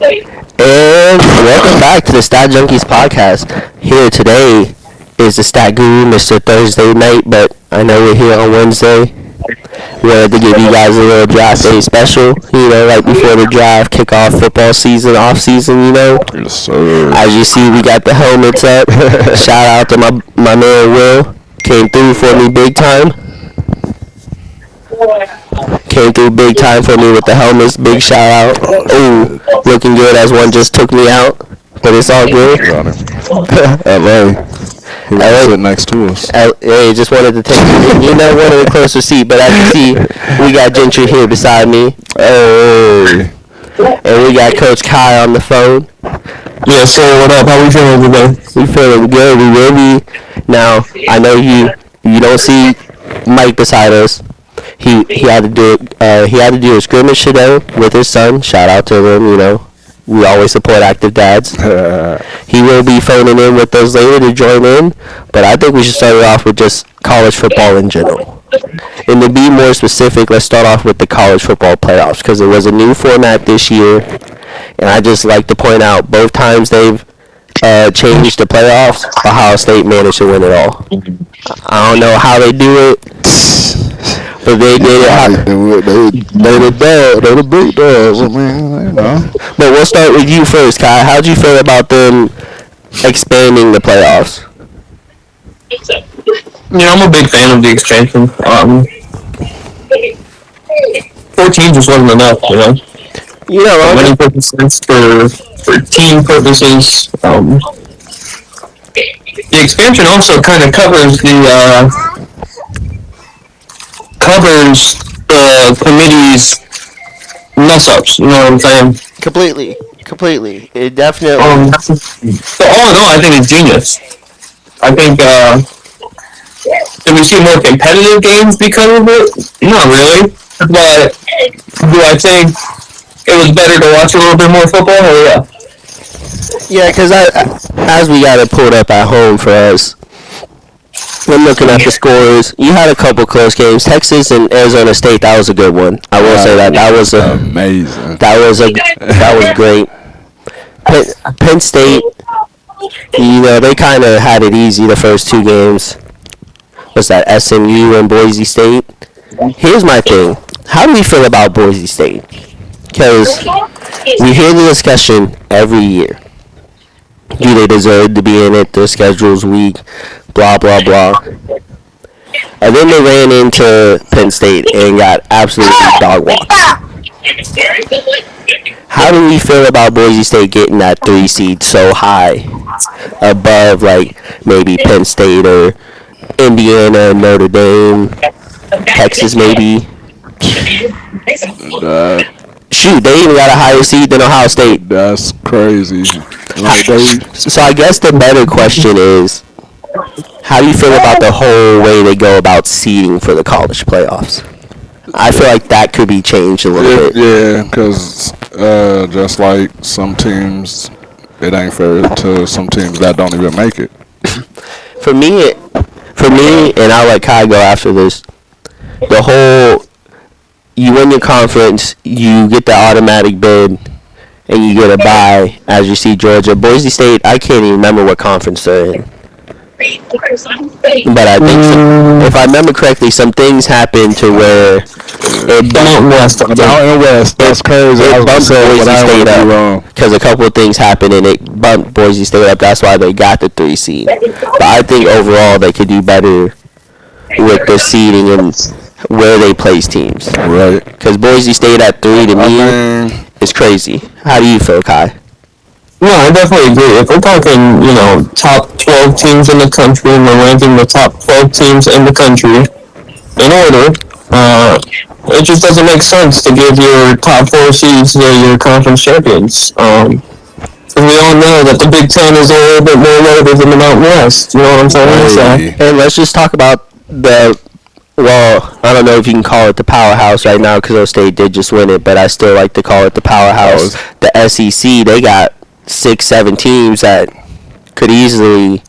And welcome back to the Stat Junkies podcast. Here today is the Stat Guru, Mr. Thursday Night, but I know we're here on Wednesday. We wanted to give you guys a little draft day special, right before the draft, kick off football season, off season, Yes, sir. As you see, we got the helmets up. Shout out to my man Will. Came through for me big time. Came through big time for me with the helmets. Big shout out. Ooh, looking good as one just took me out. But it's all good. LA. He was sitting next to us. Hey, just wanted to take wanted a closer seat. But as you see, we got Gentry here beside me. Hey. And we got Coach Kai on the phone. Yes, sir. What up? How we feeling today? We feeling good. We really. Now, I know you don't see Mike beside us. He had to do it. He had to do a scrimmage today with his son. Shout out to him. We always support active dads. He will be phoning in with us later to join in. But I think we should start it off with just college football in general. And to be more specific, let's start off with the college football playoffs because it was a new format this year. And I just like to point out both times they've changed the playoffs, Ohio State managed to win it all. I don't know how they do it. But they did it. They the dog. They the big dogs. But we'll start with you first, Kai. How'd you feel about them expanding the playoffs? I'm a big fan of the expansion. 14 just wasn't enough, For winning purposes, for team purposes. The expansion also kind of covers the committee's mess-ups, you know what I'm saying? Completely. It definitely... So all in all, I think it's genius. I think, did we see more competitive games because of it? Not really. But do I think it was better to watch a little bit more football? Oh, yeah. Yeah, because as we got it pulled up at home for us, we're looking at the scores. You had a couple close games. Texas and Arizona State, that was a good one. I will say that. That was amazing. That was great. Penn State, they kind of had it easy the first two games. What's that, SMU and Boise State? Here's my thing. How do we feel about Boise State? Because we hear the discussion every year. Do they deserve to be in it? Their schedule's weak. Blah, blah, blah. And then they ran into Penn State and got absolutely dog walked. How do we feel about Boise State getting that 3 seed so high above, maybe Penn State or Indiana, Notre Dame, Texas maybe? Shoot, they even got a higher seed than Ohio State. That's crazy. So I guess the better question is, how do you feel about the whole way they go about seeding for the college playoffs? I feel like that could be changed a little bit. Yeah, because just like some teams, it ain't fair to some teams that don't even make it. For me, and I'll let Kai go after this, the whole, you win your conference, you get the automatic bid, and you get a bye, as you see Georgia. Boise State, I can't even remember what conference they're in. But I think, if I remember correctly, some things happened to where it Mountain West. That's crazy. It bumped Boise State up because a couple of things happened and it bumped Boise State up. That's why they got the 3 seed. But I think overall they could do better with the seeding and where they place teams. Right. Because Boise State at 3 to me is crazy. How do you feel, Kai? No, I definitely agree. If we're talking, top 12 teams in the country, and we're ranking the top 12 teams in the country in order, it just doesn't make sense to give your top 4 seeds your conference champions. We all know that the Big Ten is a little bit more loaded than the Mountain West. You know what I'm saying? Hey, let's just talk about I don't know if you can call it the powerhouse right now because State did just win it, but I still like to call it the powerhouse. The SEC, they got 6-7 teams that could easily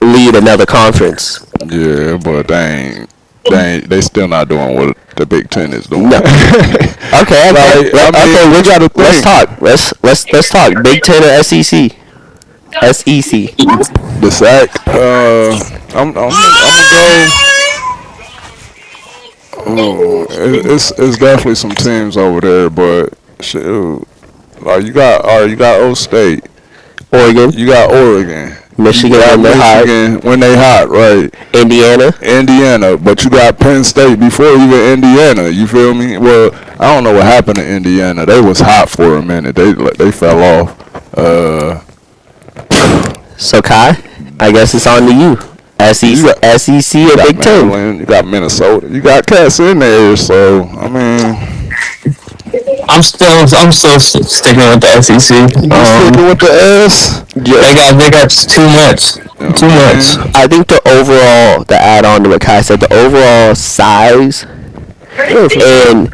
lead another conference. Yeah, but they still not doing what the Big Ten is doing. No. Okay. Like, we gotta think. Let's talk. Let's talk. Big Ten or SEC? SEC. The sack. I'm gonna go. Oh, it's definitely some teams over there, but shoot, like you got O State, Oregon. you got Oregon, Michigan when they're hot. when they hot, right? Indiana. But you got Penn State before even Indiana. You feel me? Well, I don't know what happened to Indiana. They was hot for a minute. They fell off. So Kai, I guess it's on to you. SEC or Big Ten. Maryland, you got Minnesota. You got cats in there. So I mean, I'm still sticking with the SEC. sticking with the S. Yeah, they got too much. Too much. I think the add on to what Kai said, the overall size and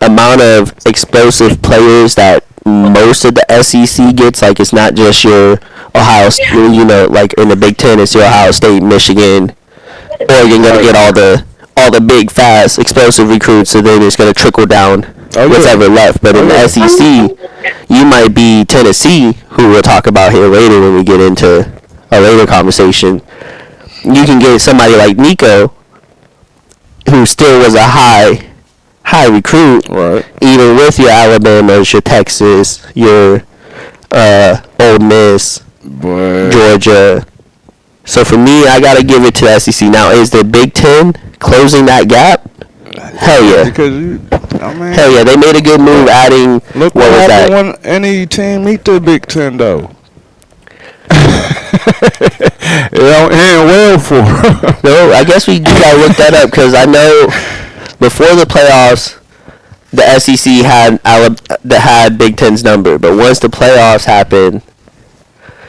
amount of explosive players that most of the SEC gets, like it's not just your Ohio, like in the Big Ten, it's your Ohio State, Michigan, Oregon gonna get all the big, fast, explosive recruits, so then it's gonna trickle down whatever left. But in the SEC, you might be Tennessee, who we'll talk about here later when we get into a later conversation. You can get somebody like Nico, who still was a high recruit, Right. even with your Alabamas, your Texas, your Ole Miss, Georgia. So for me, I gotta give it to the SEC. Now, is the Big Ten closing that gap? Hell yeah. Because Hell yeah, they made a good move adding. Look what happened when any team meet the Big Ten though. It don't end well for them. No, I guess we gotta look that up because I know before the playoffs, the SEC had Big Ten's number, but once the playoffs happened,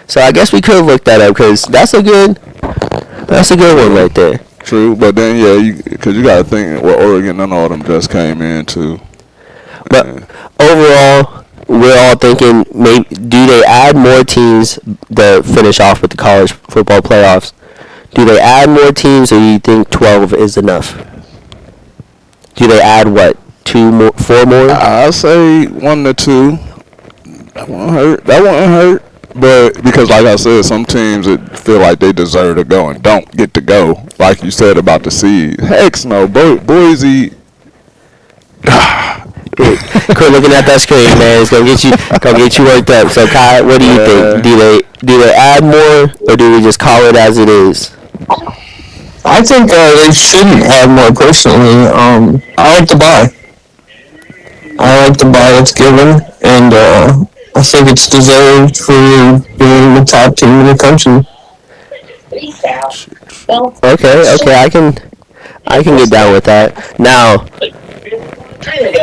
so I guess we could look that up because that's a good one right there. True, but then because you gotta think, well, Oregon and all them just came in too. But overall, we're all thinking, maybe do they add more teams to finish off with the college football playoffs? Do they add more teams, or do you think 12 is enough? Do they add what? 4 more? I'll say 1 to 2. That won't hurt. But because, like I said, some teams that feel like they deserve to go and don't get to go. Like you said about the seed. Heck no, Boise. Quit looking at that screen, man. It's gonna get you worked up. So, Kai, what do you think? Do they add more, or do we just call it as it is? I think they shouldn't add more. Personally, I like the buy. I like the buy that's given, and I think it's deserved for being the top team in the country. Okay, I can get down with that. Now,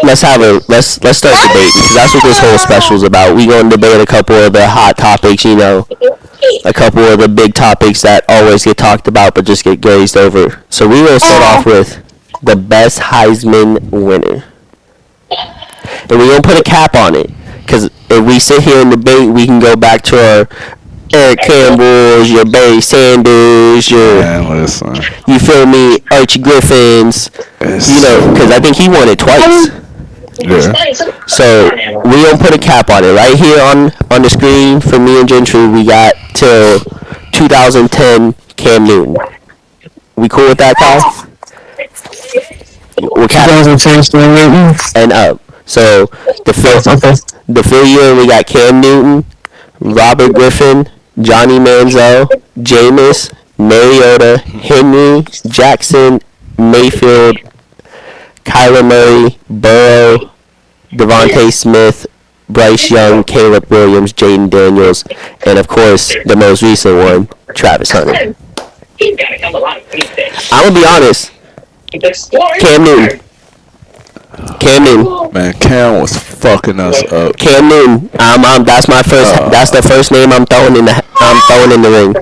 let's start a debate because that's what this whole special is about. We gonna debate a couple of the hot topics, a couple of the big topics that always get talked about but just get glazed over. So we will start off with the best Heisman winner, and we're gonna put a cap on it because if we sit here and debate, we can go back to our Eric Campbell's, your Barry Sanders, you feel me, Archie Griffin's, because I think he won it twice. Yeah. So we gonna put a cap on it right here on the screen for me and Gentry. We got till 2010 Cam Newton. We cool with that, Kyle? We're 2010 Cam Newton and up. So the full year we got Cam Newton, Robert Griffin, Johnny Manziel, Jameis, Mariota, Henry, Jackson, Mayfield, Kyler Murray, Burrow, Devontae Smith, Bryce Young, Caleb Williams, Jaden Daniels, and of course the most recent one, Travis Hunter. I'm gonna be honest, Cam Newton. Man, Cam was fucking us up. Cam Newton. That's my first. That's the first name I'm throwing in the ring.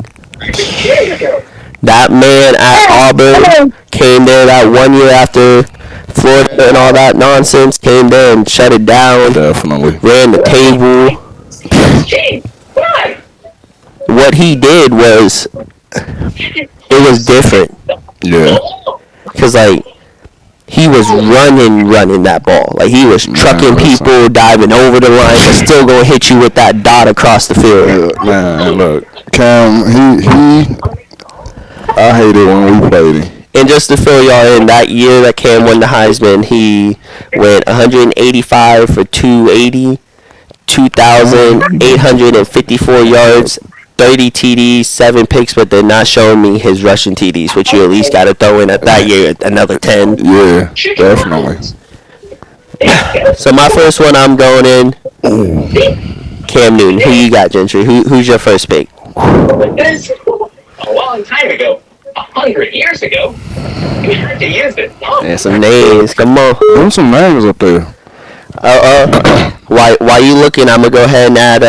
That man at Auburn came there that 1 year after Florida and all that nonsense. Came there and shut it down. Definitely. Ran the table. What he did was, it was different. Yeah. Because he was running that ball. Like, he was trucking people, diving over the line, but still gonna hit you with that dot across the field. Man, look, Cam, I hated when we played him. And just to fill y'all in, that year that Cam won the Heisman, he went 185 for 280, 2,854 yards, 30 TDs, 7 picks, but they're not showing me his rushing TDs, which you at least got to throw in at that year another 10. Yeah, definitely. So my first one, I'm going in Cam Newton. Who you got, Gentry? Who's your first pick? A long time ago, 100 years ago, we had to use it. Yeah, some names. Come on. There's some names up there. While you looking, I'm gonna go ahead and add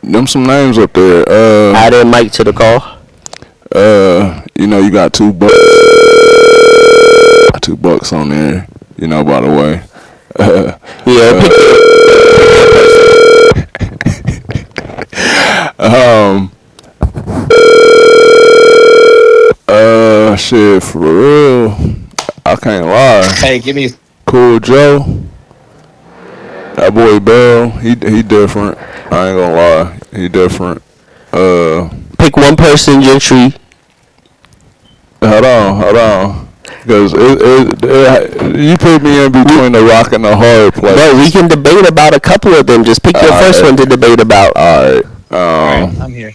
Them some names up there. add in Mike to the call. You know, you got $2. $2 on there. You know, by the way. Yeah. Shit, for real. I can't lie. Hey, give me. Cool Joe. That boy Bell, he different. I ain't gonna lie. He different. Pick one person, Gentry. Hold on. Because you put me in between the rock and the hard place. But we can debate about a couple of them. Just pick your first one to debate about. Alright. I'm here.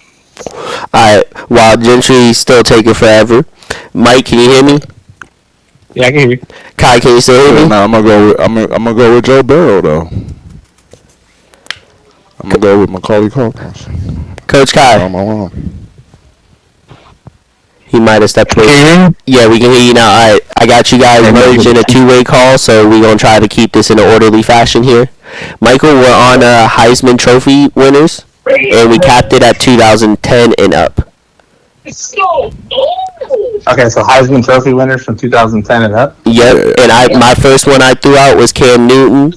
Alright. While Gentry's still taking forever. Mike, can you hear me? Yeah, I can hear you. Kai, can you still hear me? Now I'm gonna go with Joe Burrow though. I'm gonna go with Macaulay Culkin. Coach Kai. He might have stepped away. Yeah, we can hear you now. Alright, I got you guys merged in a two-way call, so we're going to try to keep this in an orderly fashion here. Michael, we're on Heisman Trophy winners, and we capped it at 2010 and up. So old. Okay, so Heisman Trophy winners from 2010 and up. Yep, and my first one I threw out was Cam Newton.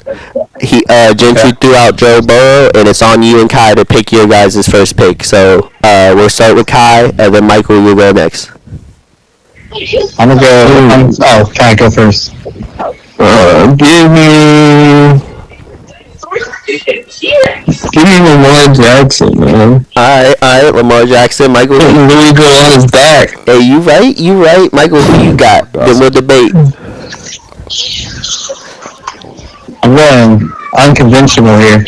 Gentry threw out Joe Burrow, and it's on you and Kai to pick your guys' first pick. So we'll start with Kai, and then Michael, you'll go next. I'm gonna go. Can I go first? Give me Lamar Jackson, man. Alright, Lamar Jackson. Michael, Putting really good on his back. hey, you right. Michael, who you got? Then we'll debate. I'm going unconventional here.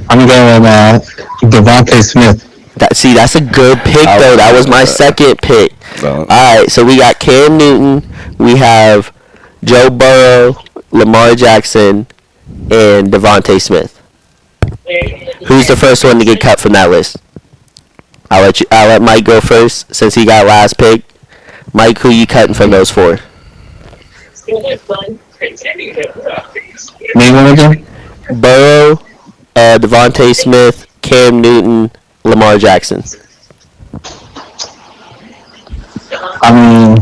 I'm going Devontae Smith. That's a good pick, though. That was my second pick. Alright, so we got Cam Newton, we have Joe Burrow, Lamar Jackson, and Devontae Smith. Who's the first one to get cut from that list? I'll let Mike go first since he got last pick. Mike, who you cutting from those four? Name one again? Burrow, Devontae Smith, Cam Newton, Lamar Jackson. I mean,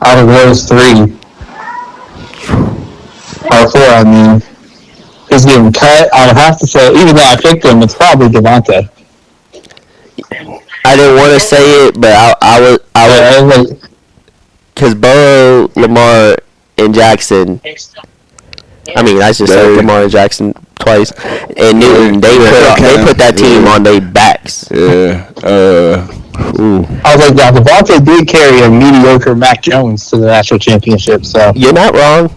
out of those three, or four, I mean, he's getting cut. I would have to say, even though I picked him, it's probably Devontae. I didn't want to say it, but I would, because Burrow, Lamar, and Jackson. I mean, I just said Lamar and Jackson twice, and Newton. They put that team on their backs. Yeah. I was like, yeah, Devontae did carry a mediocre Mac Jones to the national championship, so. You're not wrong.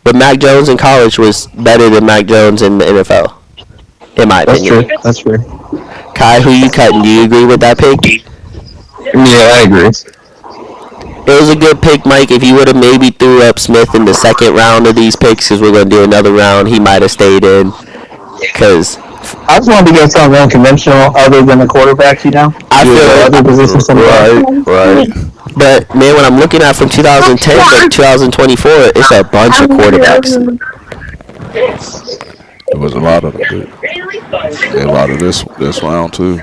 But Mac Jones in college was better than Mac Jones in the NFL, in my opinion. That's true. Kai, who you cutting? Do you agree with that pick? Yeah, I agree. It was a good pick, Mike. If you would have maybe threw up Smith in the second round of these picks, because we're going to do another round, he might have stayed in. Because I just wanted to get something unconventional other than the quarterback, you know? I feel other positions. Right. But, man, when I'm looking at from 2010 to 2024, it's a bunch of quarterbacks. There was a lot of this round too.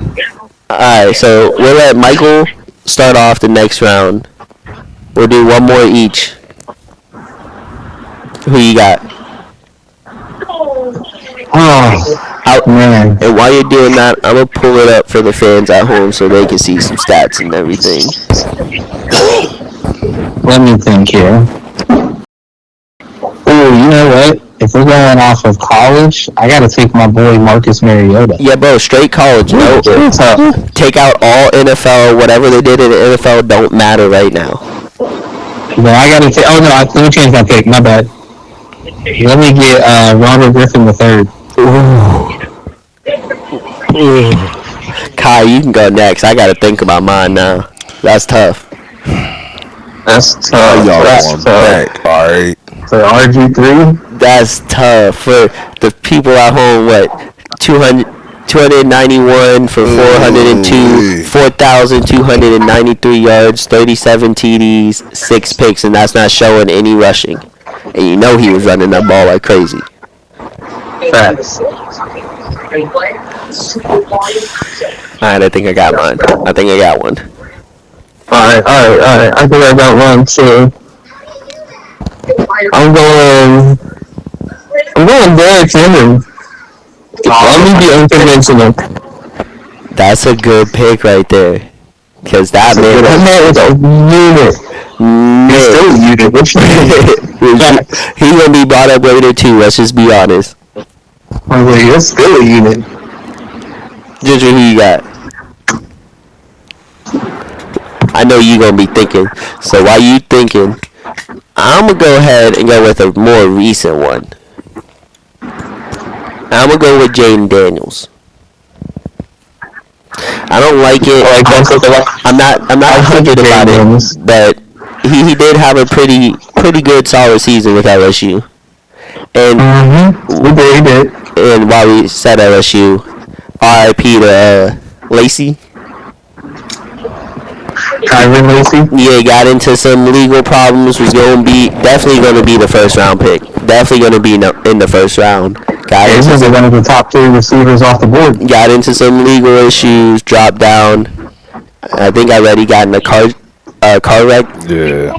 Alright, so we'll let Michael start off the next round. We'll do one more each. Who you got? Oh, man. And while you're doing that, I'm going to pull it up for the fans at home so they can see some stats and everything. Let me think here. you know what? If we're going off of college, I got to take my boy Marcus Mariota. Yeah, bro, straight college. No, take out all NFL. Whatever they did in the NFL don't matter right now. Well, I got to take. Oh no, let me change my pick. My bad. Let me get Robert Griffin III. Ooh. Kai, you can go next. I got to think about mine now. That's tough. That's tough. Y'all That's going tough. back. All right. For RG3? That's tough for the people at home. What 291 for 402, 4,293 yards, 37 TDs, 6 picks, and that's not showing any rushing. And you know he was running that ball like crazy. Facts. Alright, I think I got mine. I think I got one. Alright. I think I got one too. I'm going Derrick Henry. Let me be unconventional. That's a good pick right there. Cause that man is a unit. He's still a unit. He's gonna be brought up later too. Let's just be honest. He's still a unit. Ginger, who you got? I know you gonna be thinking. So while you thinking, I'm gonna go ahead and go with a more recent one. I'm gonna go with Jaden Daniels. I don't like it. I'm not 100 about it, but he did have a pretty good solid season with LSU. And he did. And while we said LSU, RIP to Lacey. Kyron Lacey? Yeah, got into some legal problems. Was definitely going to be the first round pick. Definitely going to be in the first round. He's one of the top 3 receivers off the board. Got into some legal issues. Dropped down. I think I read he got in a car wreck. Yeah.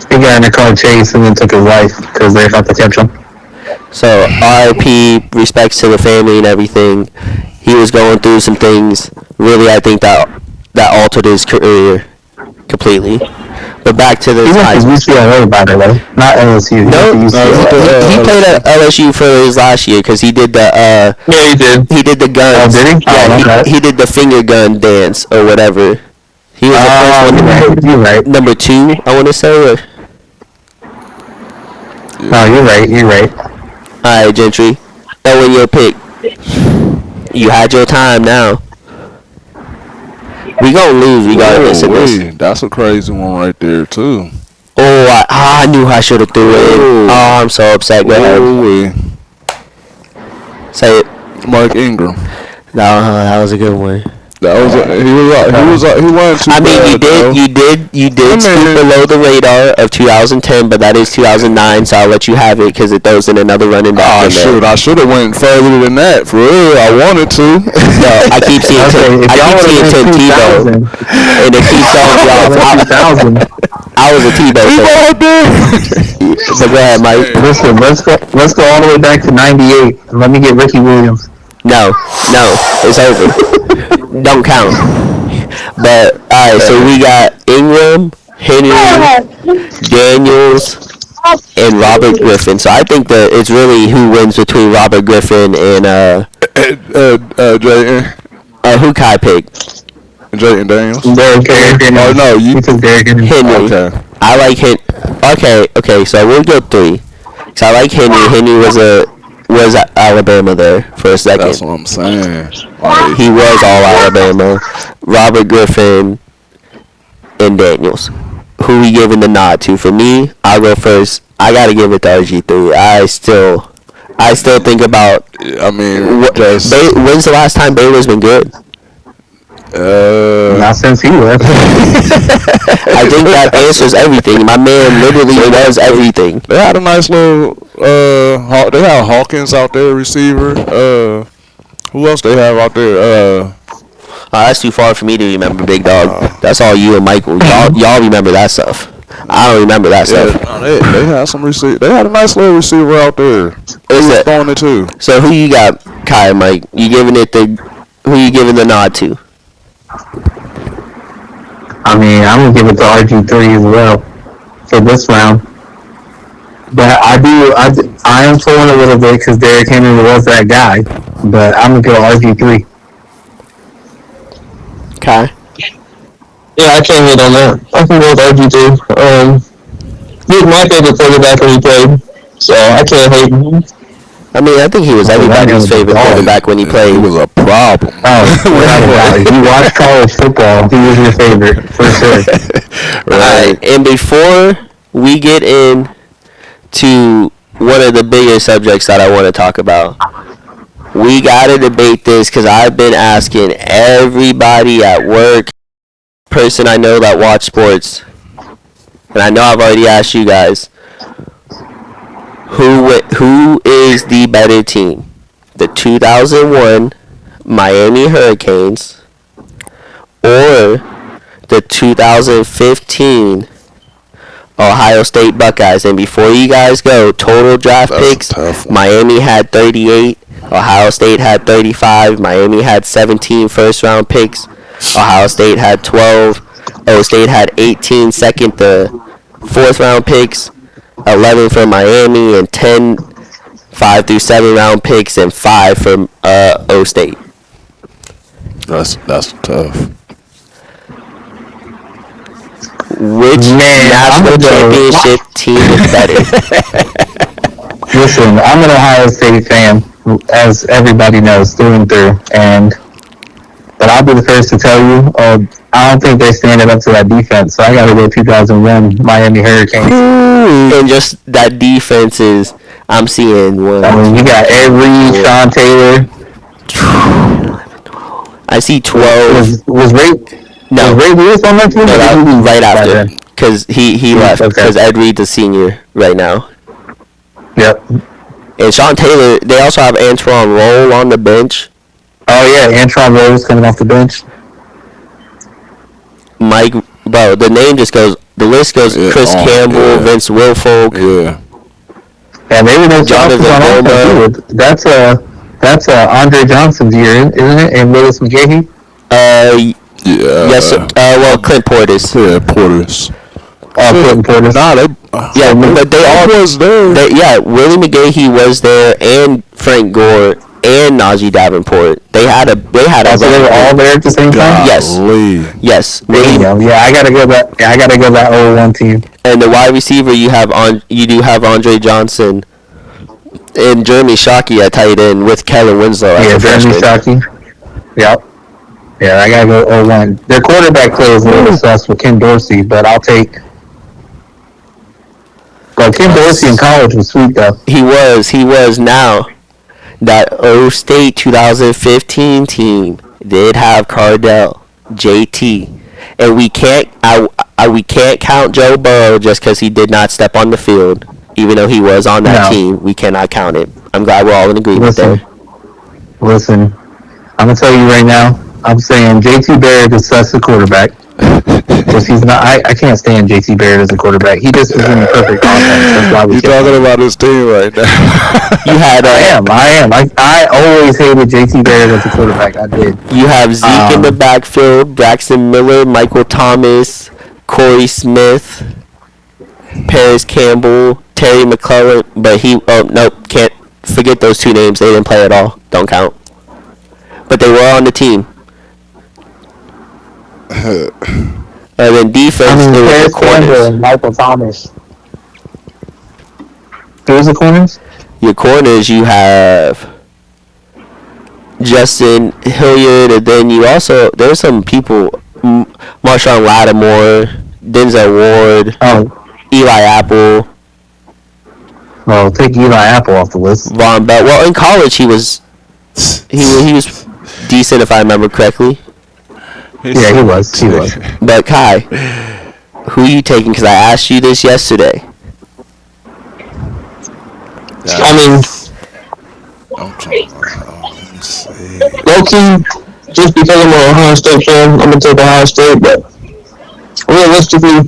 He got in a car chase and then took his life because they thought to catch him. So RIP, respects to the family and everything. He was going through some things. Really, I think that altered his career completely. But back to this. He went to UCLA, by the way, not LSU. He played at LSU for his last year because he did the. Yeah, he did. He did the guns. Oh, did he? Yeah, he did the finger gun dance or whatever. He was the first one. You're right. Number 2, I want to say. Or... No, you're right. All right, Gentry. That was your pick. You had your time now. We gonna lose regardless of this. That's a crazy one right there too. Oh, I knew I should have threw it. Oh, I'm so upset. Go ahead. Say it. Mark Ingram. No, that was a good one. That was he wasn't too I mean, bad, you did scoot below the radar of 2010, but that is 2009, so I'll let you have it because it throws in another running back. I should have went further than that. For real, I wanted to. No, I keep seeing Tim Tebow, and it keeps going off. I was a Tebow fan. So go ahead, Mike. Listen, let's go all the way back to '98 and let me get Ricky Williams. No, it's over. Don't count. But alright, so we got Ingram, Henry, Daniels, and Robert Griffin. So I think that it's really who wins between Robert Griffin and Jayden. Who Kai picked? Jayden Daniels. Derrick Henry. Oh no, you took Derrick Henry. Okay. I like Okay, so we'll go 3. So I like Henry. Henry was Alabama there for a second. That's what I'm saying. He was all Alabama. Robert Griffin and Daniels. Who we giving the nod to? For me, I'll go first. I gotta give it to RG3. I still think about. I mean, when's the last time Baylor's been good? Not since he left. I think that answers everything. My man literally does everything. They had a nice little. They have Hawkins out there, receiver. Who else they have out there? That's too far for me to remember, big dog. That's all you and Michael. Y'all remember that stuff. I don't remember that stuff. No, they had some receiver. They had a nice little receiver out there. Who was throwing it too. So who you got, Kai and Mike? Who you giving the nod to? I mean, I'm gonna give it to RG3 as well for this round. But I am pulling a little bit because Derrick Henry was that guy. But I'm gonna go RG3. Okay. Yeah, I can't hate on that. I can go with RG2. He was my favorite quarterback when he played, so I can't hate him. I mean, I think he was everybody's favorite quarterback when he played. He was a problem. Oh, if you watch college football, he was your favorite for sure. Right. And before we get into one of the biggest subjects that I want to talk about, we gotta debate this because I've been asking everybody at work, person I know that watch sports, and I know I've already asked you guys, who is the better team? The 2001 Miami Hurricanes or the 2015 Ohio State Buckeyes? And before you guys go, total draft picks, Miami had 38, Ohio State had 35, Miami had 17 first-round picks, Ohio State had 12, O State had 18 second to fourth-round picks, 11 for Miami, and 10 5 through 7 round picks, and 5 from O State. That's tough. Which national championship team is better? Listen, I'm an Ohio State fan, as everybody knows, through and through. But I'll be the first to tell you, I don't think they stand up to that defense. So I got to go 2001 Miami Hurricanes. And just that defense is, I'm seeing one. I mean, you got Avery, Sean Taylor. I see 12. Was Ray Lewis on that team? No, right after. Because he left. Because Ed Reed's a senior right now. Yep. And Sean Taylor, they also have Antoine Roll on the bench. Oh, yeah, Antoine Rose coming off the bench. Mike, bro, the name just goes, the list goes, Chris Campbell, Vince Wilfolk. Yeah. And they were no Johnsons on offense. That's Andre Johnson's year, isn't it? And Willis McGahee? Yeah. Yes, well, Clint Portis. Yeah, Portis. Clinton Portis. Nah, but they all was there. Willie McGahee was there, and Frank Gore, and Najee Davenport. They had a. So they were all there at the same time. Yes. Yeah, I gotta go that 01 team. And the wide receiver you do have Andre Johnson and Jeremy Shockey at tight end with Kellen Winslow as a freshman. Jeremy Shockey. Yep. Yeah, I gotta go 01. Their quarterback play is a little sus with Ken Dorsey, but I'll take. But Ken Dorsey in college was sweet though. He was. Now that O State 2015 team did have Cardell, JT, and we can't count Joe Burrow just because he did not step on the field, even though he was on that team. We cannot count it. I'm glad we're all in agreement there. Listen, I'm gonna tell you right now. I'm saying JT Barrett is sus the quarterback. Because he's not. I can't stand JT Barrett as a quarterback. He just is in the perfect offense. That's why You're talking about his team right now. I am. I always hated JT Barrett as a quarterback. I did. You have Zeke in the backfield, Braxton Miller, Michael Thomas, Corey Smith, Paris Campbell, Terry McClellan. But nope, can't forget those two names. They didn't play at all. Don't count. But they were on the team. And then defense, it was the corners. And Michael Thomas. Who's the corners? Your corners, you have Justin Hilliard, and then you also, there's some people, Marshawn Lattimore, Denzel Ward, Eli Apple. Well, take Eli Apple off the list. Von Bell. Well, in college, he was decent, if I remember correctly. Yeah, he was. But Kai, who are you taking? Because I asked you this yesterday. I mean, low-key, just because I'm an Ohio State fan, I'm going to take Ohio State, but realistically,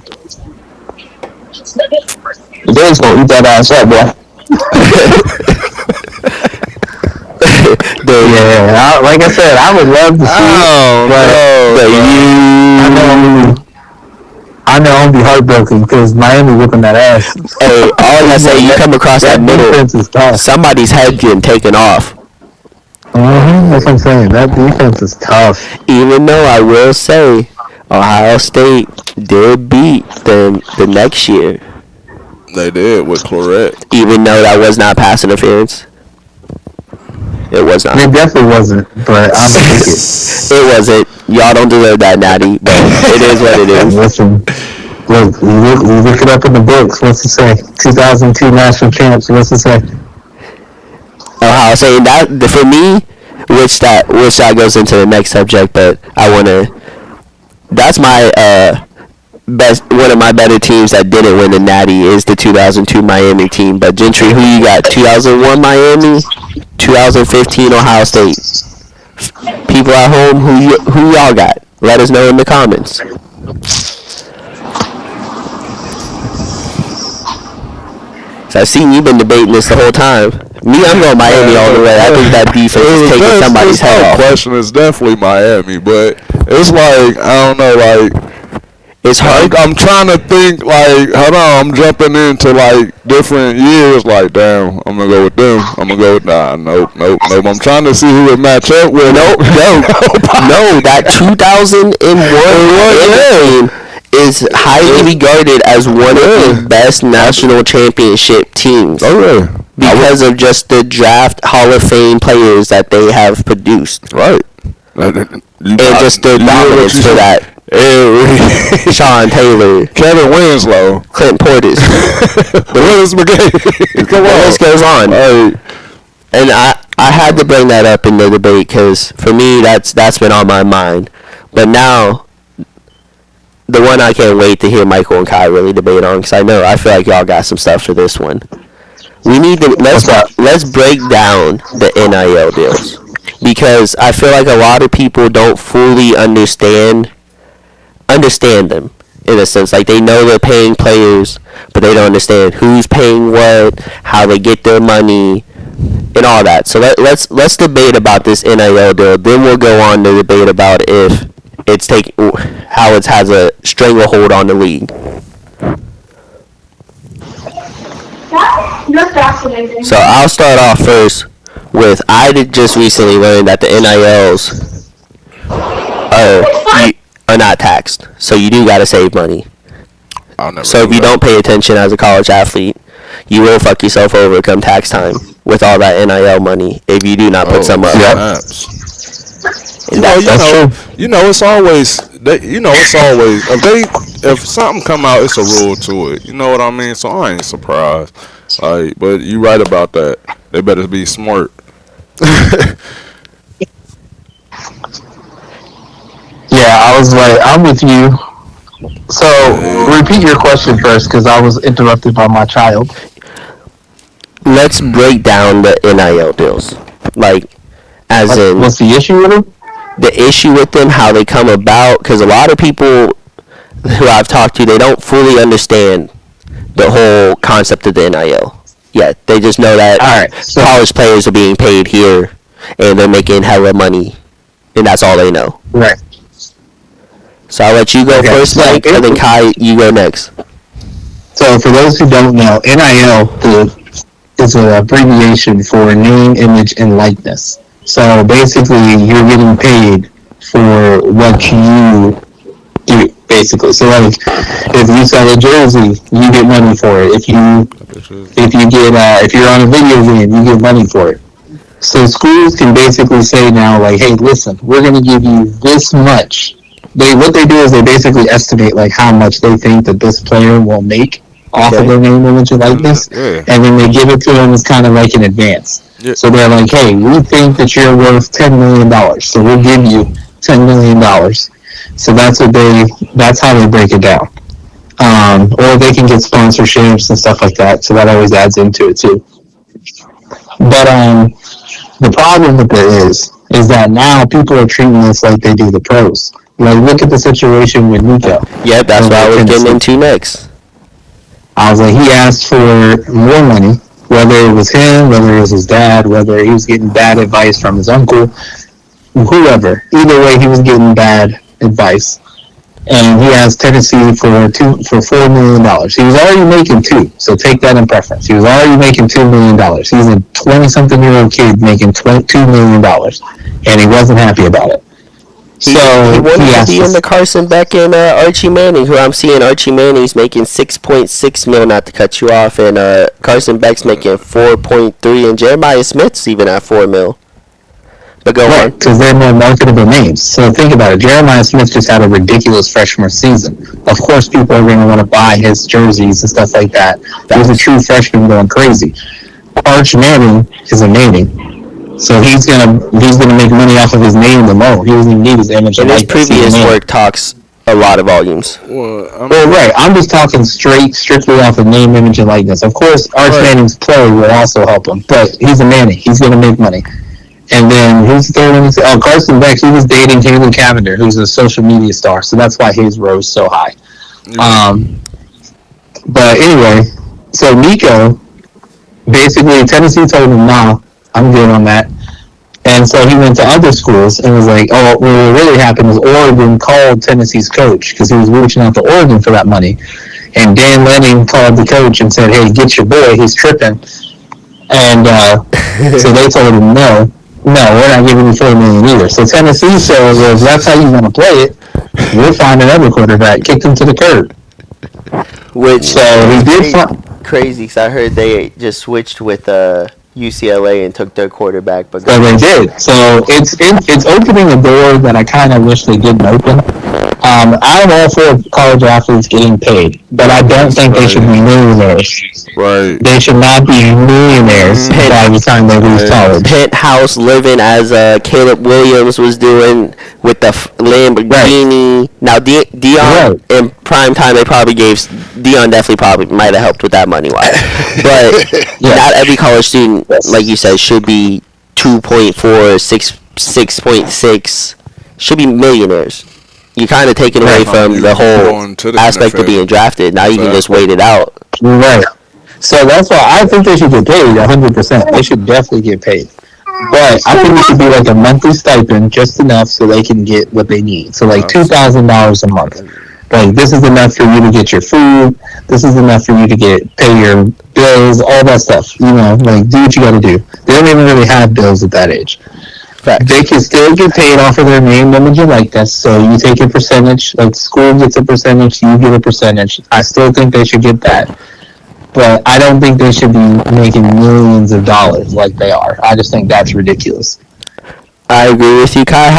the Bears going to eat that ass up, boy. Yeah, like I said, I would love to see it, but I I know I'm gonna be heartbroken because Miami whipping that ass. Hey, all I say, you come across that middle, defense is tough. somebody's head getting taken off. That's what I'm saying. That defense is tough. Even though I will say, Ohio State did beat them the next year. They did with Claret. Even though that was not pass interference. It was not. It definitely wasn't, but I'll take it. It wasn't. Y'all don't deserve that, Natty, but it is what it is. Listen, look it up in the books. What's it say? 2002 national champs. What's it say? Ohio State, that for me, which that goes into the next subject, but I want to. That's my one of my better teams that didn't win the Natty is the 2002 Miami team. But Gentry, who you got? 2001 Miami, 2015 Ohio State. People at home, who y'all got? Let us know in the comments. So I've seen you've been debating this the whole time. Me, I'm going Miami all the way. I think that defense is taking somebody's head off. Question is definitely Miami, but it's like I don't know, like it's hard. I'm trying to think, like, hold on, I'm jumping into like different years. Like, damn, I'm gonna go with them. I'm gonna go with nope. I'm trying to see who would match up with. No, that 2001 team is highly regarded as one of the best national championship teams. Oh, really? Because of just the draft Hall of Fame players that they have produced. Right. And just the dominance for that. Sean Taylor, Kevin Winslow, Clint Portis, the Willis Brigade. The list goes on. And I had to bring that up in the debate because for me that's been on my mind. But now the one I can't wait to hear Michael and Kai really debate on because I feel like y'all got some stuff for this one. We need to let's break down the NIL deals because I feel like a lot of people don't fully understand them in a sense. Like they know they're paying players, but they don't understand who's paying what, how they get their money, and all that. So let's debate about this NIL deal. Then we'll go on to debate about if it's how it has a stranglehold on the league. You're fascinating. So I'll start off first with I did just recently learn that the NILs are not taxed, so you do gotta save money. So if you don't pay attention as a college athlete, you will fuck yourself over come tax time with all that NIL money if you do not put some up. And that's true. It's always if something come out, it's a rule to it. You know what I mean? So I ain't surprised. Like, but you right about that. They better be smart. Yeah, I'm with you. So repeat your question first because I was interrupted by my child. Let's break down the NIL deals. Like, as in what's the issue with them? The issue with them, how they come about, because a lot of people who I've talked to, they don't fully understand the whole concept of the NIL yet. They just know that college players are being paid here and they're making hella money, and that's all they know. Right. So I'll let you go first, Mike, and then Kai, you go next. So for those who don't know, NIL is an abbreviation for name, image, and likeness. So basically, you're getting paid for what you do, basically. So like, if you sell a jersey, you get money for it. If you're on a video game, you get money for it. So schools can basically say now, like, hey, listen, we're going to give you this much. What they do is they basically estimate like how much they think that this player will make off of their name, image, and likeness, and then they give it to them as kind of like an advance. Yeah. So they're like, hey, we think that you're worth $10 million, so we'll give you $10 million. So that's how they break it down. Or they can get sponsorships and stuff like that, so that always adds into it too. But the problem with it is that now people are treating this like they do the pros. Like, look at the situation with Nico. Yeah, that's what I was getting into next. I was like, he asked for more money, whether it was him, whether it was his dad, whether he was getting bad advice from his uncle, whoever. Either way, he was getting bad advice. and he has Tennessee for $4 million. He was already making $2, so take that in preference. He was already making $2 million. He's a 20-something-year-old kid making $2 million, and he wasn't happy about it. He wanted to be in the Carson Beck and Archie Manning, who I'm seeing Archie Manning's making $6.6 million, not to cut you off, and Carson Beck's making $4.3, and Jeremiah Smith's even at $4 million. But go on. Because they're more marketable names. So think about it. Jeremiah Smith just had a ridiculous freshman season. Of course, people are going to want to buy his jerseys and stuff like that. He was a true freshman going crazy. Arch Manning is a Manning. So he's gonna make money off of his name alone. He doesn't even need his image. And his previous work talks a lot of volumes. Well, right. I'm just talking strictly off of name, image, and likeness. Of course, Arch Manning's play will also help him, but he's a Manning. He's gonna make money. And then who's the third one? Oh, Carson Beck. He was dating Haley Cavender, who's a social media star. So that's why his rose so high. But anyway, so Nico, basically Tennessee told him, nah, I'm good on that. And so he went to other schools and was like, oh, well, what really happened is Oregon called Tennessee's coach because he was reaching out to Oregon for that money. And Dan Lanning called the coach and said, hey, get your boy, he's tripping. And so they told him, no, we're not giving you $4 million either. So Tennessee said, well, if that's how you want to play it, we'll find another quarterback. Kicked him to the curb. Which so he did crazy because I heard they just switched with UCLA and took their quarterback. But so they did. So it's opening a door that I kind of wish they didn't open. I'm all for college athletes getting paid, but I don't think they should be millionaires. Right. They should not be millionaires by the time they leave college. Penthouse living as Caleb Williams was doing with the Lamborghini. Right. Now Dion in prime time Dion definitely probably might have helped with that money wise, but not every college student, like you said, should be 2.4, 6.6, should be millionaires. You're kind of taking away from the whole aspect of being drafted. Now you can just wait it out. Right. So that's why I think they should get paid 100%. They should definitely get paid. But I think it should be like a monthly stipend, just enough so they can get what they need. So like $2,000 a month. Like this is enough for you to get your food. This is enough for you to pay your bills, all that stuff. You know, like do what you got to do. They don't even really have bills at that age. They can still get paid off of their name, image, and likeness. So you take a percentage, like school gets a percentage, you get a percentage. I still think they should get that. But I don't think they should be making millions of dollars like they are. I just think that's ridiculous. I agree with you, Kai.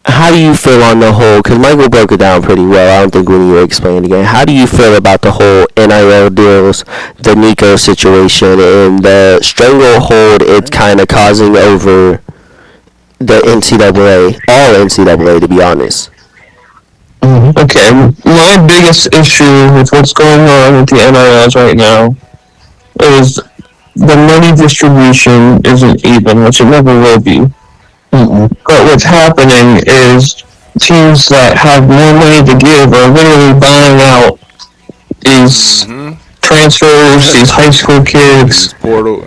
How do you feel on the whole? Because Michael broke it down pretty well. I don't think we need to explain again. How do you feel about the whole NIL deals, the Nico situation, and the stranglehold it's kind of causing over the NCAA, all NCAA, to be honest? Okay, my biggest issue with what's going on with the NILs right now is the money distribution isn't even, which it never will be. But what's happening is teams that have more money to give are literally buying out these transfers, these high school kids. These portal,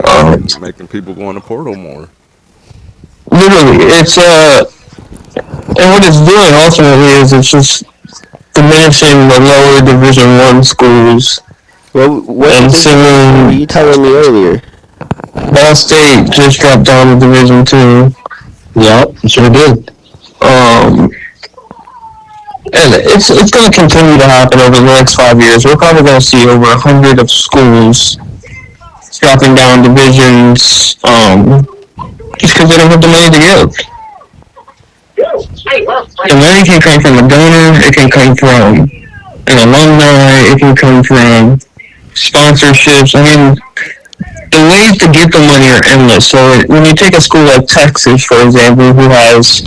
making people go on the portal more. Literally, it's and what it's doing ultimately is it's just diminishing the lower Division I schools. Well, what were you telling me earlier? Ball State just dropped down to Division II. Yep, sure did. And it's going to continue to happen over the next 5 years. We're probably going to see over 100 of schools dropping down divisions, just because they don't have the money to give. The money can come from a donor, it can come from an alumni, it can come from sponsorships. I mean, the ways to get the money are endless. So when you take a school like Texas, for example, who has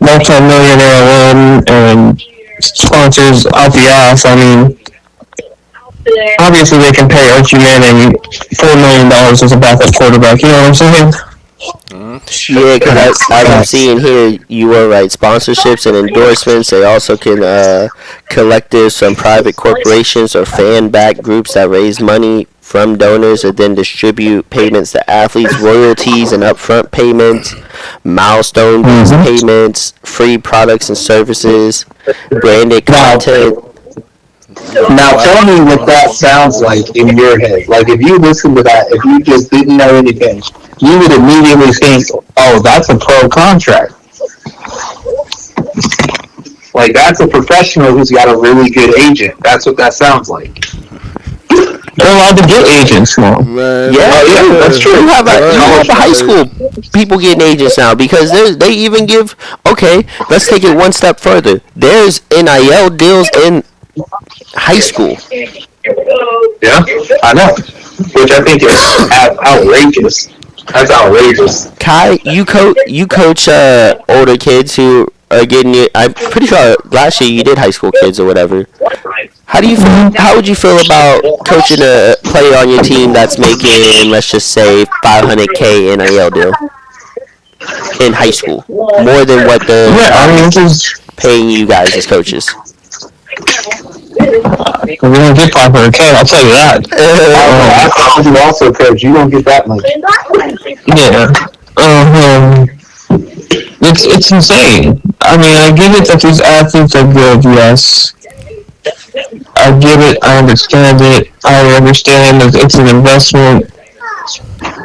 multi-millionaire alum and sponsors out the ass, I mean, obviously they can pay Archie Manning $4 million as a backup quarterback. You know what I'm saying? Yeah, because as I'm seeing here, you were right. Sponsorships and endorsements. They also can collectives from private corporations or fan-backed groups that raise money from donors and then distribute payments to athletes, royalties and upfront payments, milestone-based payments, free products and services, branded content. Now tell me what that sounds like in your head. Like if you listen to that, if you just didn't know anything, you would immediately think, "Oh, that's a pro contract." Like that's a professional who's got a really good agent. That's what that sounds like. They're allowed to get agents now. Man, Yeah, that's true. You have a high school people getting agents now because they even give. Okay, let's take it one step further. There's NIL deals in high school. Yeah, I know. Which I think is outrageous. That's outrageous. Kai, you coach older kids who are getting it. I'm pretty sure last year you did high school kids or whatever. How do you feel? How would you feel about coaching a player on your team that's making, let's just say, $500K NIL deal in high school, more than what they're paying you guys as coaches? We don't get 500K, I'll tell you that. You also, coach, you don't get that much. Yeah. It's insane. I mean, I get it that these athletes are good, yes. I get it, I understand it, I understand that it's an investment.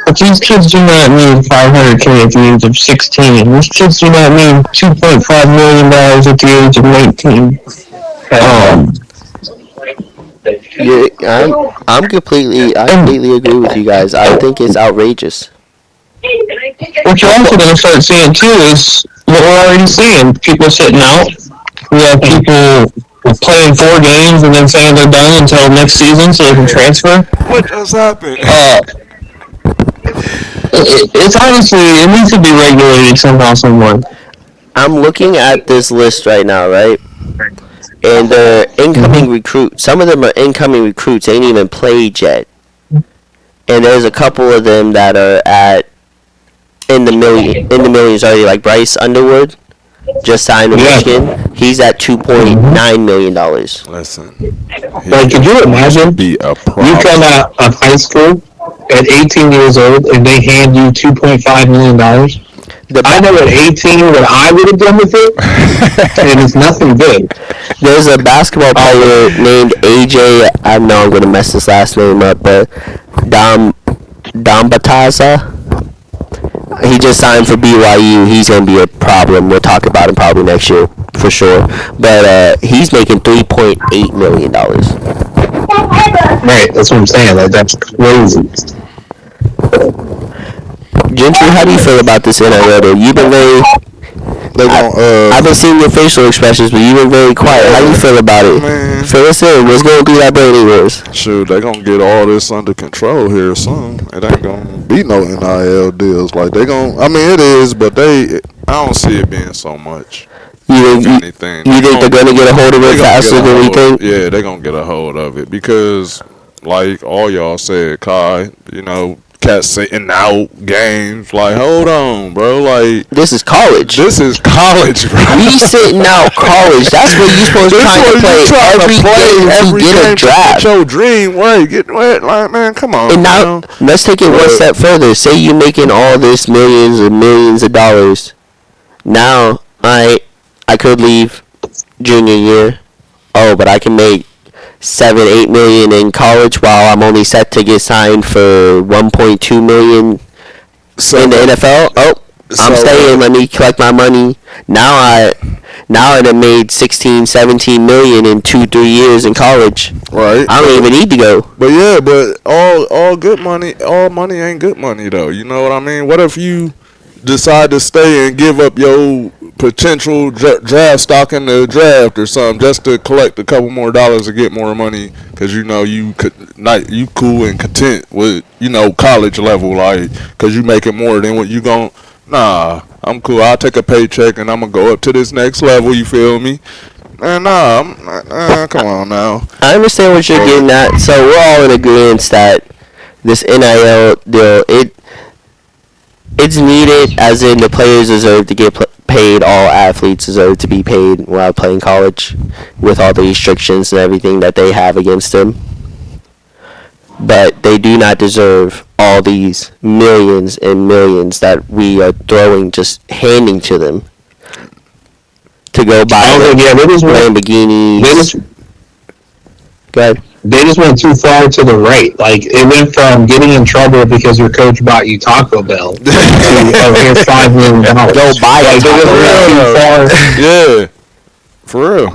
But these kids do not need 500K at the age of 16. These kids do not need $2.5 million at the age of 19. I completely agree with you guys. I think it's outrageous. What you're also going to start seeing too is what we're already seeing. People sitting out. We have people playing 4 games and then saying they're done until next season so they can transfer. What just happened? It's honestly, it needs to be regulated somehow, somewhere. I'm looking at this list right now, right? And they're incoming recruits. Some of them are incoming recruits. They ain't even played yet. And there's a couple of them that are in the millions already. Like Bryce Underwood just signed with Michigan. He's at $2.9 million. Listen, Like, could you imagine? Be a problem. You come out of high school at 18 years old and they hand you $2.5 million. I know at 18 what I would have done with it, and it's nothing good. There's a basketball player named AJ. I know I'm gonna mess this last name up, but Dambataza. He just signed for BYU. He's gonna be a problem. We'll talk about him probably next year for sure. But he's making $3.8 million. Right, that's what I'm saying. Like, that's crazy. Gentry, how do you feel about this NIL? You've been very. I've been seeing your facial expressions, but you've been very quiet. How do you feel about it? Man. Fill us in. What's going through that brain of yours? Shoot, they gonna get all this under control here soon. It ain't gonna be no NIL deals. Like they gonna. I mean, it is, but I don't see it being so much. You think they're gonna get a hold of it faster than we think? Yeah, they gonna get a hold of it because, like all y'all said, Kai, cats sitting out games. Like, hold on, bro. Like, this is college. This is college, bro. We sitting out college. That's what you supposed to try to play every game to get a draft. Get your dream right. Get wet. Like, man, come on. And now let's take it one step further. Say you're making all this millions and millions of dollars. Now I could leave junior year. Oh, but I can make $7-8 million in college while I'm only set to get signed for $1.2 million in the NFL. I'm staying. Let me collect my money. Now I done made $16-17 million in 2-3 years in college. Right. I don't even need to go. But yeah, but all good money, all money ain't good money though. You know what I mean? What if you decide to stay and give up your potential draft stock in the draft or something just to collect a couple more dollars to get more money because you cool and content with college level, like, because you making more than what you gon' I'm cool, I'll take a paycheck and I'm gonna go up to this next level, you feel me? And come on now. I understand what you're getting at. So we're all in agreement that this NIL deal, it's needed, as in the players deserve to get paid. All athletes deserve to be paid while playing college with all the restrictions and everything that they have against them. but they do not deserve all these millions and millions that we are throwing, just handing to them to go buy they just went, Lamborghinis. Go ahead. they just went too far to the right. Like, it went from getting in trouble because your coach bought you Taco Bell to, here's $5 million. Go buy Like, a they just Taco went too far. Yeah, for real.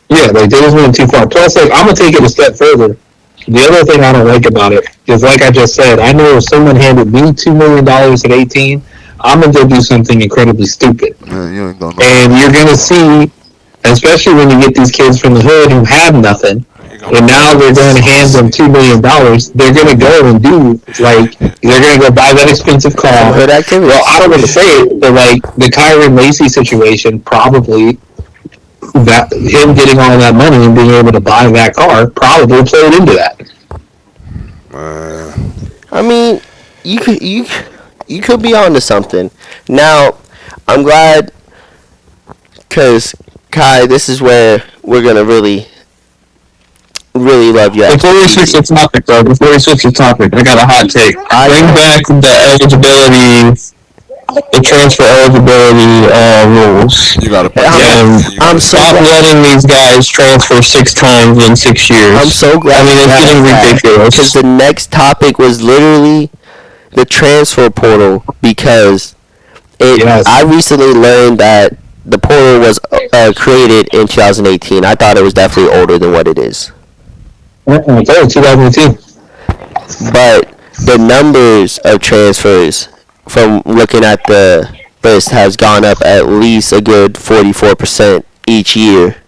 Yeah, like, they just went too far. Plus, like, I'm going to take it a step further. The other thing I don't like about it is, like I just said, I know if someone handed me $2 million at 18, I'm going to go do something incredibly stupid. Man, you ain't gonna And you're going to see, especially when you get these kids from the hood who have nothing, and now they're going to hand them $2 million, they're going to go and do, like, they're going to go buy that expensive car. Hood activities. Well, I don't want to say it, but, like, the Kyron Lacey situation probably, that him getting all that money and being able to buy that car probably played into that. I mean, you could be onto something. Now, I'm glad, because Kai, this is where we're gonna really love you. Before we switch the topic, I got a hot take. Bring back the transfer eligibility rules. You gotta put I'm so Stop letting these guys transfer 6 times in 6 years. I'm so glad. I mean, it's getting ridiculous. Because the next topic was literally the transfer portal, because I recently learned that the portal was created in 2018. I thought it was definitely older than what it is. It's only 2018. But the numbers of transfers from looking at the list has gone up at least a good 44% each year.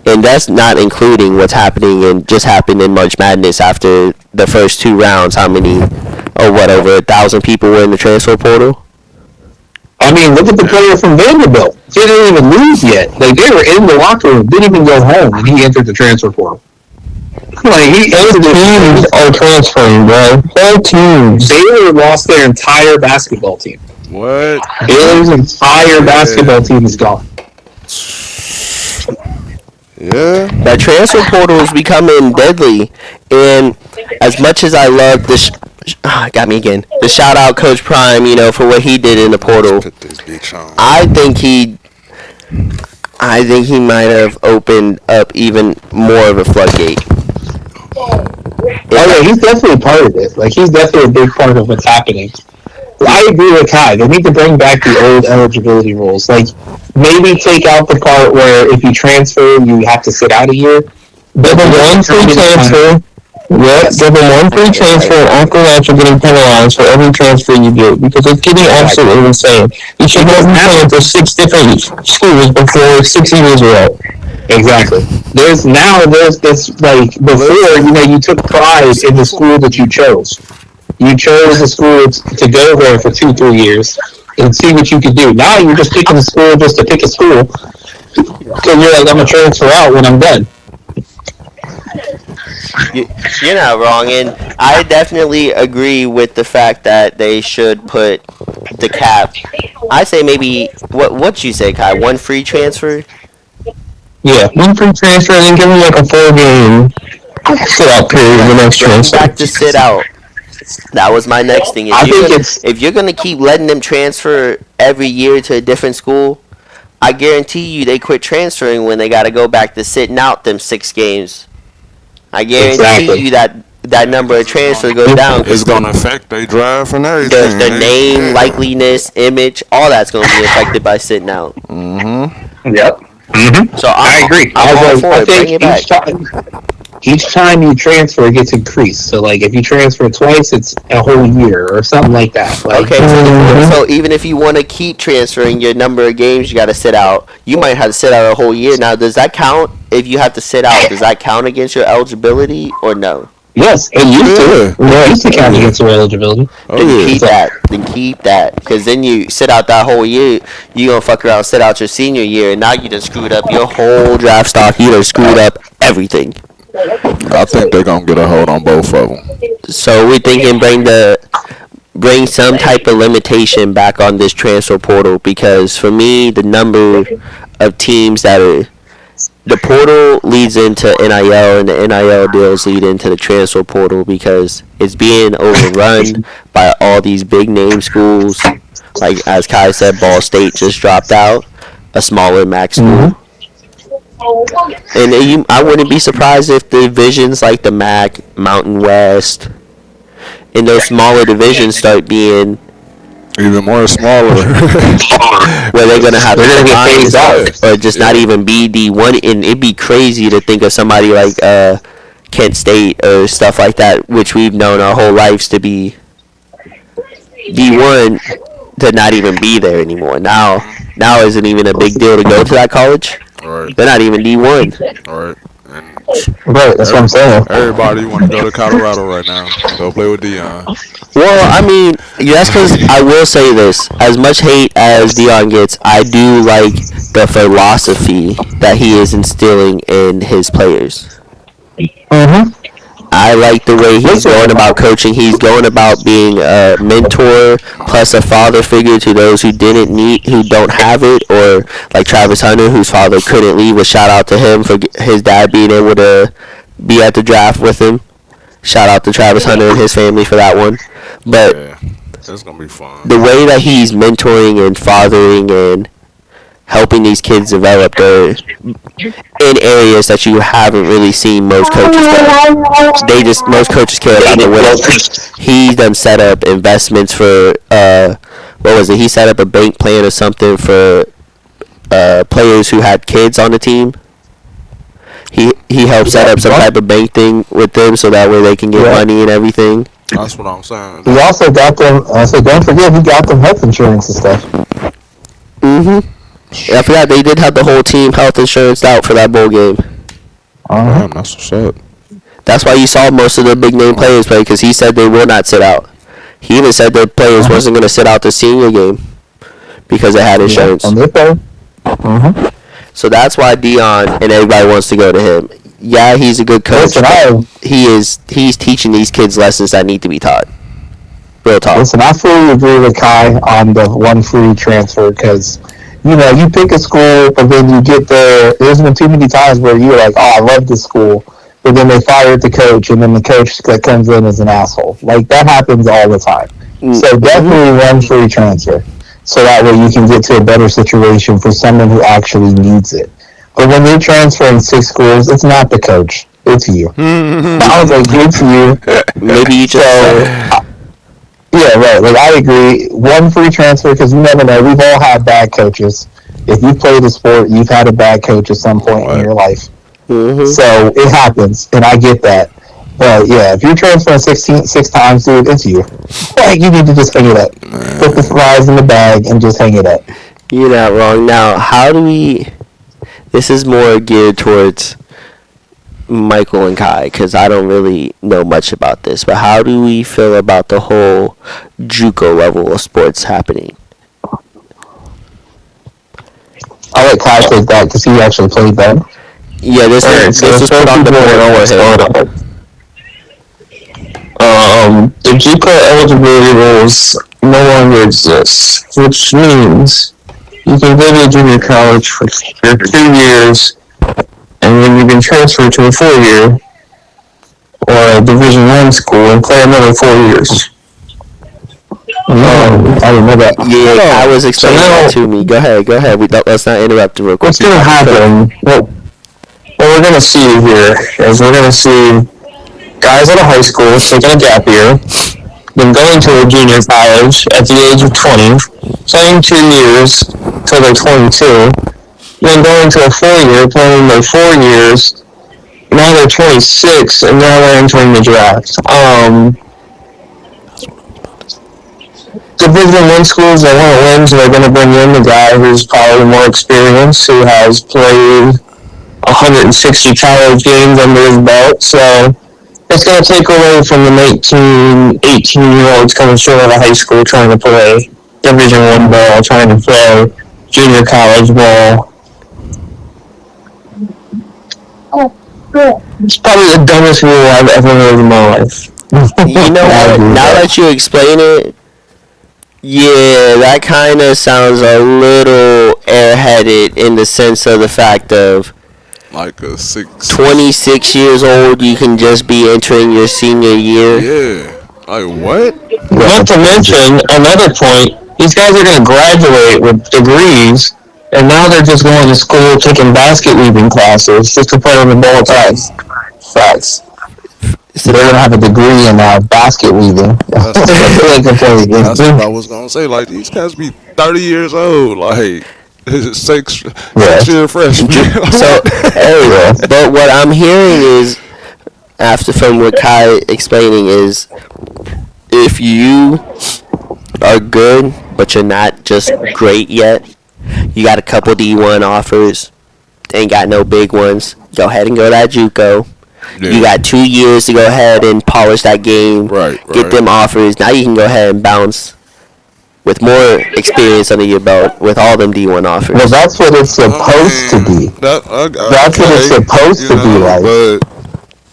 And that's not including what's happening and just happened in March Madness after the first 2 rounds. How many, over 1,000 people were in the transfer portal? I mean, look at the player from Vanderbilt. He didn't even lose yet. Like, they were in the locker room, didn't even go home, and he entered the transfer portal. Like, teams are transferring, bro. Whole teams. Baylor lost their entire basketball team. What? Baylor's entire basketball team is gone. Yeah. That transfer portal is becoming deadly, and as much as I love this, got me again. The shout out Coach Prime, for what he did in the portal. Put this bitch on. I think he might have opened up even more of a floodgate. Oh yeah, he's definitely part of it. Like, he's definitely a big part of what's happening. I agree with Kai. They need to bring back the old eligibility rules. Like, maybe take out the part where if you transfer, you have to sit out a year. Give them one free transfer. Yep, give them one free transfer, and Uncle Lance are getting penalized for every transfer you do, because it's getting absolutely insane. You should have been playing for 6 different schools before 6 years ago. Exactly. There's this, like, before, you took pride in the school that you chose. You chose a school to go there for 2-3 years and see what you could do. Now you're just picking a school just to pick a school. So you're like, I'm going to transfer out when I'm done. You're not wrong, and I definitely agree with the fact that they should put the cap. I say maybe, what'd you say, Kai? 1 free transfer? Yeah, 1 free transfer, and then give them like a 4-game sit-out period in the next transfer. Back to sit out. That was my next thing. If you're gonna keep letting them transfer every year to a different school, I guarantee you they quit transferring when they got to go back to sitting out them 6 games. I guarantee you that number of transfers goes down. It's gonna affect their draft and everything. The name, likeliness, image, all that's gonna be affected by sitting out. Mm-hmm. Yep. Mm-hmm. So I agree. I think each time you transfer, it gets increased. So, like, if you transfer twice, it's a whole year or something like that. Like, okay, so even if you want to keep transferring your number of games, you got to sit out. You might have to sit out a whole year. Now, does that count if you have to sit out? Does that count against your eligibility or no? Yes, it used to. It used to count against your eligibility. Then keep that. Because then you sit out that whole year, you going to fuck around and sit out your senior year, and now you done screwed up your whole draft stock. You done screwed up everything. I think they're gonna get a hold on both of them. So we're thinking bring some type of limitation back on this transfer portal, because for me the number of teams that are the portal leads into NIL, and the NIL deals lead into the transfer portal because it's being overrun by all these big name schools. Like as Kai said, Ball State just dropped out, a smaller MAC school. And I wouldn't be surprised if divisions like the MAC, Mountain West, and those smaller divisions start being even more smaller. where they're gonna have to get phased out, or just not even be D1. And it'd be crazy to think of somebody like Kent State or stuff like that, which we've known our whole lives to be D1, to not even be there anymore. Now isn't even a big deal to go to that college. Right. They're not even D1. Right. And Right, that's what I'm saying. everybody want to go to Colorado right now. Go play with Dion. Well, I mean, that's because I will say this. As much hate as Dion gets, I do like the philosophy that he is instilling in his players. Mm-hmm. I like the way he's going about coaching. He's going about being a mentor plus a father figure to those who don't have it, or like Travis Hunter, whose father couldn't leave. A shout out to him for his dad being able to be at the draft with him. Shout out to Travis Hunter and his family for that one. But Yeah, it's gonna be fun. the way that he's mentoring and fathering and helping these kids develop, they're in areas that you haven't really seen most coaches care. Most coaches care about the winning. He's done set up investments for what was it? He set up a bank plan or something for players who had kids on the team. He helped set up some type of bank thing with them so that way they can get money and everything. That's what I'm saying. He also got them. So don't forget, he got them health insurance and stuff. Mhm. I forgot they did have the whole team health insurance out for that bowl game. Damn, that's what's up. That's why you saw most of the big name players play, because he said they will not sit out. He even said the players wasn't going to sit out the senior game because they had insurance. And they play. Mm-hmm. So that's why Dion and everybody wants to go to him. Yeah, he's a good coach. Listen, He's teaching these kids lessons that need to be taught. Real talk. Listen, I fully agree with Kai on the one free transfer because, you pick a school, but then you get there. There's been too many times where you're like, oh, I love this school. But then they fired the coach, and then the coach that comes in is an asshole. Like, that happens all the time. So definitely one free transfer. So that way you can get to a better situation for someone who actually needs it. But when you're transferring 6 schools, it's not the coach. It's you. I was like, it's you. Maybe you just... Yeah, right. Like, I agree. One free transfer, because you never know. We've all had bad coaches. If you play the sport, you've had a bad coach at some point in your life. Mm-hmm. So it happens, and I get that. But yeah, if you're transferring 6 times, dude, it's you. Like, you need to just hang it up. Put the fries in the bag and just hang it up. You're not wrong. Now, how do we... This is more geared towards Michael and Kai, because I don't really know much about this. But how do we feel about the whole JUCO level of sports happening? I'll let Kai take that, because he actually played that. Yeah, this is put on the board for him. The JUCO eligibility rules no longer exist, which means you can go to junior college for 2 years, and then you can transfer to a 4-year or a Division I school and play another 4 years. I didn't know that. Yeah, I was explaining that to me. Go ahead. Let's not interrupt the real quick. What's going to happen? What we're going to see here is we're going to see guys out of high school taking a gap year, then going to a junior college at the age of 20, playing 2 years till they're 22, then going to a 4-year, playing their 4 years, now they're 26, and now they're entering the draft. Division I schools, they want to win, so they're going to bring in the guy who's probably more experienced, who has played 160 college games under his belt, so it's going to take away from the 18-year-olds coming straight out of high school trying to play Division I ball, trying to play junior college ball. It's probably the dumbest rule I've ever heard in my life. You know what? Now that you explain it, yeah, that kind of sounds a little airheaded in the sense of the fact of like a 6. 26 years old, you can just be entering your senior year. Yeah. Like what? Not to mention, another point, these guys are going to graduate with degrees, and now they're just going to school taking basket weaving classes just to play on the ball ties. Facts. So they're going to have a degree in basket weaving. That's what I was gonna say. Like these guys be 30 years old. Like six year freshman. So, hey, but what I'm hearing is, after from what Kai explaining is, if you are good but you're not just great yet, you got a couple D1 offers, ain't got no big ones, go ahead and go to that JUCO. Yeah. You got 2 years to go ahead and polish that game, get them offers. Now you can go ahead and bounce with more experience under your belt with all them D1 offers. Well, that's what it's supposed to be. That's what it's supposed to be like. But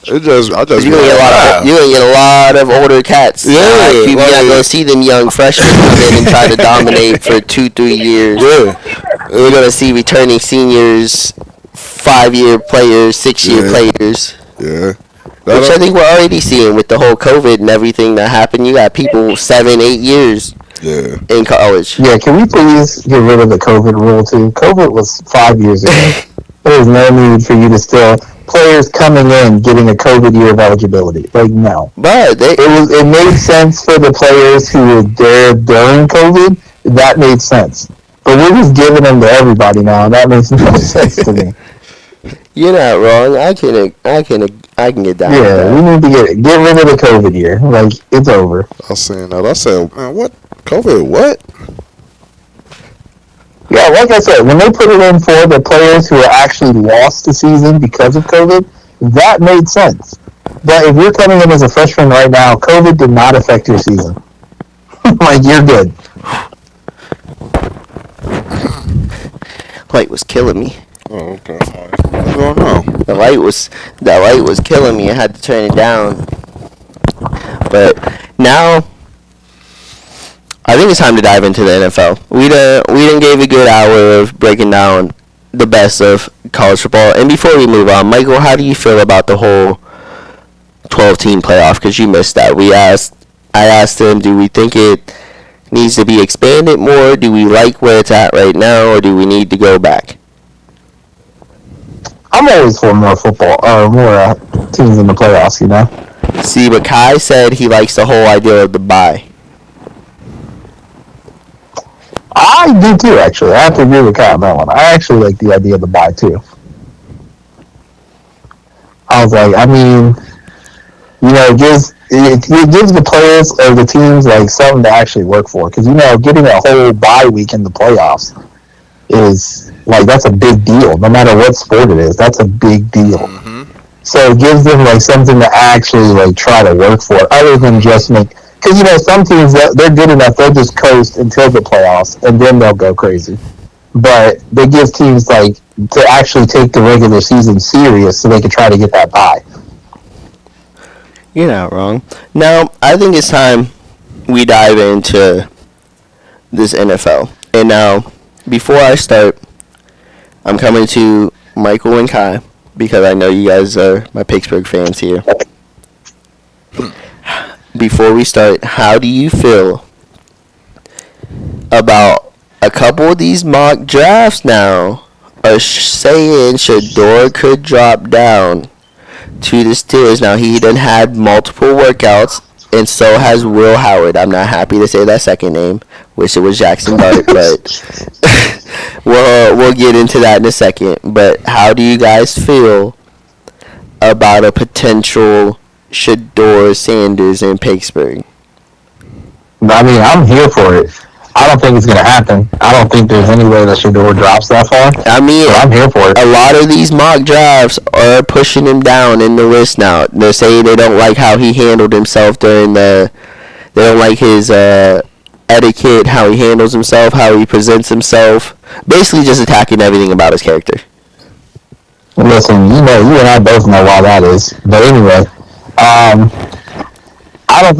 you're gonna get a lot of older cats. Yeah, you're not gonna see them young freshmen come in and try to dominate for 2-3 years. Yeah, we're gonna see returning seniors, 5-year players, 6-year players. Yeah. Which I think we're already seeing with the whole COVID and everything that happened. You got people 7-8 years in college. Yeah, can we please get rid of the COVID rule too? COVID was 5 years ago. There was no need for you to still players coming in getting a COVID year of eligibility. Like no. But it made sense for the players who were there during COVID. That made sense. But we're just giving them to everybody now, and that makes no sense to me. You're not wrong. I can get down. Yeah, we need to get rid of the COVID year. Like it's over. I seen that. I said, man, what COVID? What? Yeah, like I said, when they put it in for the players who actually lost the season because of COVID, that made sense. But if you're coming in as a freshman right now, COVID did not affect your season. Like you're good. Light was killing me. Oh, okay. What's going on? The light was killing me. I had to turn it down. But now, I think it's time to dive into the NFL. We done gave a good hour of breaking down the best of college football. And before we move on, Michael, how do you feel about the whole 12-team playoff? Because you missed that. I asked him, do we think it needs to be expanded more? Do we like where it's at right now, or do we need to go back? I'm always for more football, or more teams in the playoffs, you know? See, but Kai said he likes the whole idea of the bye. I do too, actually. I have to agree with Kai on that one. I actually like the idea of the bye, too. I was like, I mean, you know, it gives the players or the teams, like, something to actually work for. Because, you know, getting a whole bye week in the playoffs is, like, that's a big deal. No matter what sport it is, that's a big deal. Mm-hmm. So it gives them, like, something to actually, like, try to work for, other than just make... Because, you know, some teams, they're good enough, they'll just coast until the playoffs, and then they'll go crazy. But they give teams, like, to actually take the regular season serious so they can try to get that bye. You're not wrong. Now, I think it's time we dive into this NFL. And now, before I start, I'm coming to Michael and Kai, because I know you guys are my Pittsburgh fans here. Before we start, how do you feel about a couple of these mock drafts now are saying Shador could drop down to the Steelers? Now, he done had multiple workouts, and so has Will Howard. I'm not happy to say that second name. Wish it was Jackson Dart, but we'll get into that in a second. But how do you guys feel about a potential Shador Sanders in Pittsburgh? I mean, I'm here for it. I don't think it's going to happen. I don't think there's any way that Shador drops that far. I mean, so I'm here for it. A lot of these mock drafts are pushing him down in the list now. They're saying they don't like how he handled himself during they don't like his etiquette, how he handles himself, how he presents himself. Basically just attacking everything about his character. Listen, you know, you and I both know why that is. But anyway, I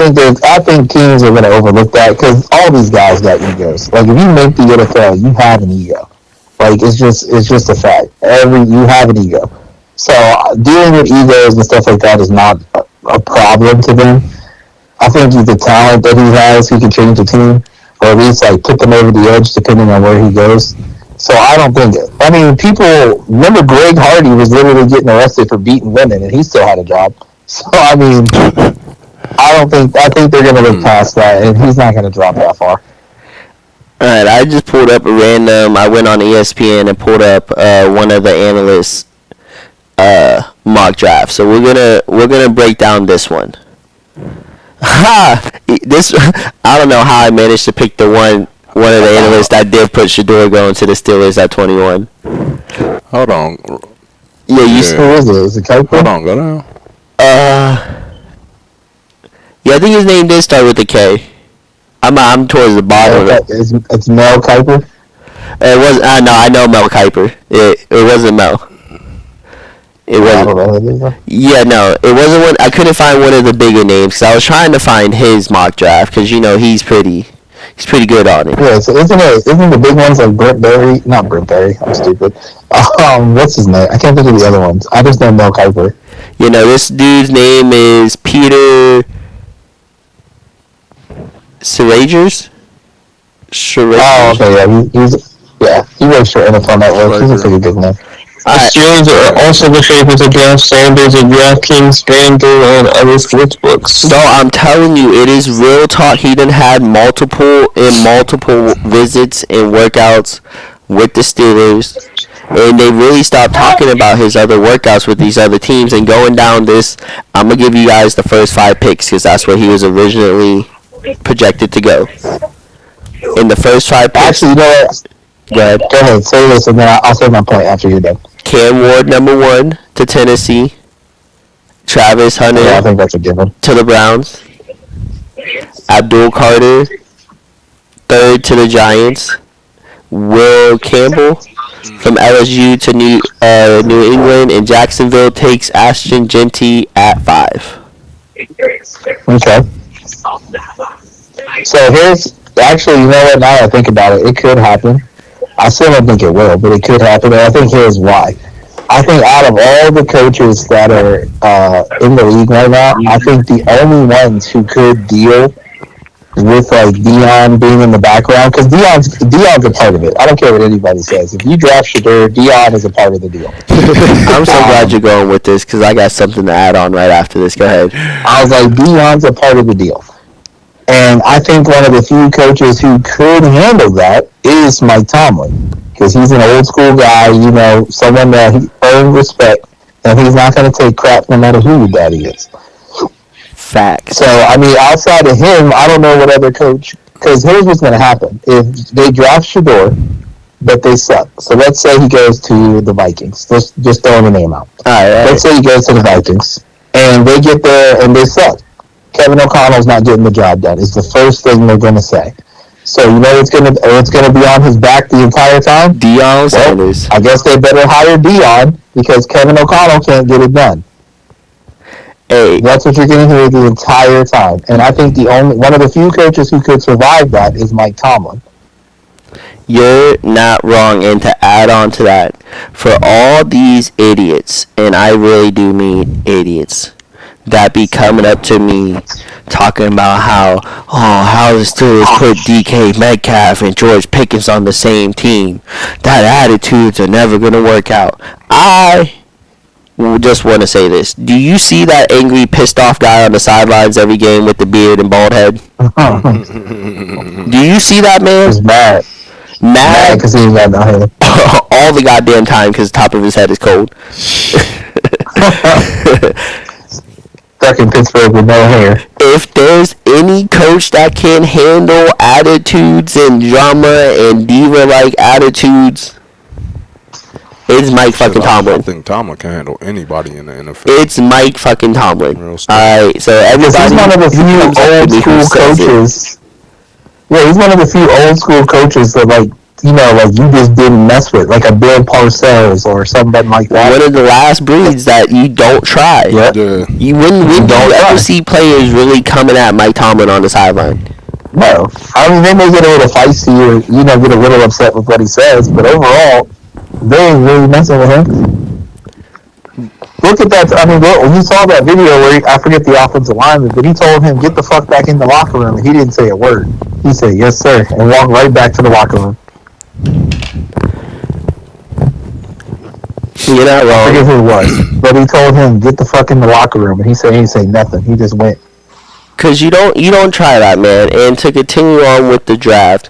think teams are going to overlook that because all these guys got egos. Like, if you make the NFL, you have an ego. Like, it's just a fact. You have an ego. So dealing with egos and stuff like that is not a problem to them. I think the talent that he has, he can change the team, or at least like put them over the edge depending on where he goes. So I don't think. I mean, people remember Greg Hardy was literally getting arrested for beating women, and he still had a job. So I mean, I don't think. I think they're going to look past that, and he's not going to drop that far. All right, I just pulled up a random. I went on ESPN and pulled up one of the analysts' mock draft. So we're gonna break down this one. Ha! This I don't know how I managed to pick the one of the analysts that did put Shador going to the Steelers at 21. Hold on. Yeah, you. Yeah. Who is it? Is it Kuiper? Hold on, go down. Yeah, I think his name did start with a K. I'm towards the bottom of it. It's Mel Kiper. It was no, I know Mel Kiper. It wasn't Mel. It wasn't. Yeah, no, it wasn't one. I couldn't find one of the bigger names because I was trying to find his mock draft because he's pretty good on it. Yeah, so isn't the big ones like Brent Berry? Not Brent Berry. I'm stupid. What's his name? I can't think of the other ones. I just know Mel Kiper. This dude's name is Peter Seragers. Oh, okay, he works for NFL Network. He's a pretty good name. The Steelers are also the favorite to draft Sanders at DraftKings, FanDuel, and other sportsbooks. So I'm telling you, it is real talk. He done had multiple visits and workouts with the Steelers, and they really stopped talking about his other workouts with these other teams. And going down this, I'm gonna give you guys the first 5 picks because that's where he was originally projected to go. In the first 5 picks. Actually, you know what? Go ahead. Say this, and then I'll say my point after you're done. Cam Ward, number 1 to Tennessee. Travis Hunter, I think that's a given, to the Browns. Abdul Carter, 3rd to the Giants. Will Campbell from LSU to New England, and Jacksonville takes Ashton Genty at 5. Okay. So here's actually, you know what? Now that I think about it, it could happen. I still don't think it will, but it could happen, and I think here's why. I think out of all the coaches that are in the league right now, I think the only ones who could deal with like Dion being in the background, because Dion's a part of it. I don't care what anybody says. If you draft Shador, Dion is a part of the deal. I'm so glad you're going with this because I got something to add on right after this. Go ahead. I was like, Dion's a part of the deal. And I think one of the few coaches who could handle that is Mike Tomlin, because he's an old school guy, someone that he earned respect, and he's not going to take crap no matter who your daddy is. Facts. So, I mean, outside of him, I don't know what other coach, because here's what's going to happen. If they draft Shador, but they suck. So let's say he goes to the Vikings. Let's just throw the name out. All right. Let's say he goes to the Vikings, and they get there and they suck. Kevin O'Connell's not getting the job done. It's the first thing they're going to say. So it's going to be on his back the entire time. Deion Sanders. I guess they better hire Dion because Kevin O'Connell can't get it done. Hey, that's what you're going to hear the entire time. And I think one of the few coaches who could survive that is Mike Tomlin. You're not wrong, and to add on to that, for all these idiots, and I really do mean idiots, that be coming up to me talking about how the Steelers put DK Metcalf and George Pickens on the same team. That attitudes are never going to work out. I just want to say this. Do you see that angry, pissed off guy on the sidelines every game with the beard and bald head? Do you see that man? He's mad. Mad because he's got no hair. all the goddamn time because the top of his head is cold. Stuck in Pittsburgh with no hair. If there's any coach that can handle attitudes and drama and diva-like attitudes, it's Mike fucking Tomlin. I think Tomlin can handle anybody in the NFL. It's Mike fucking Tomlin. Alright, so everybody. He's one of the few old school coaches. Yeah, he's one of the few old school coaches that you just didn't mess with, like a Bill Parcells or somebody like that. One of the last breeds that you don't try. Yep. Yeah. You wouldn't ever see players really coming at Mike Tomlin on the sideline. No. I mean, they may get a little feisty or, get a little upset with what he says, but overall, they ain't really messing with him. Look at that. I mean, when you saw that video where I forget the offensive lineman, but he told him get the fuck back in the locker room, and he didn't say a word. He said yes, sir, and walked right back to the locker room. You're not I forget wrong. who it was, but he told him get the fuck in the locker room, and he said he didn't say nothing. He just went. Cause you don't try that, man. And to continue on with the draft,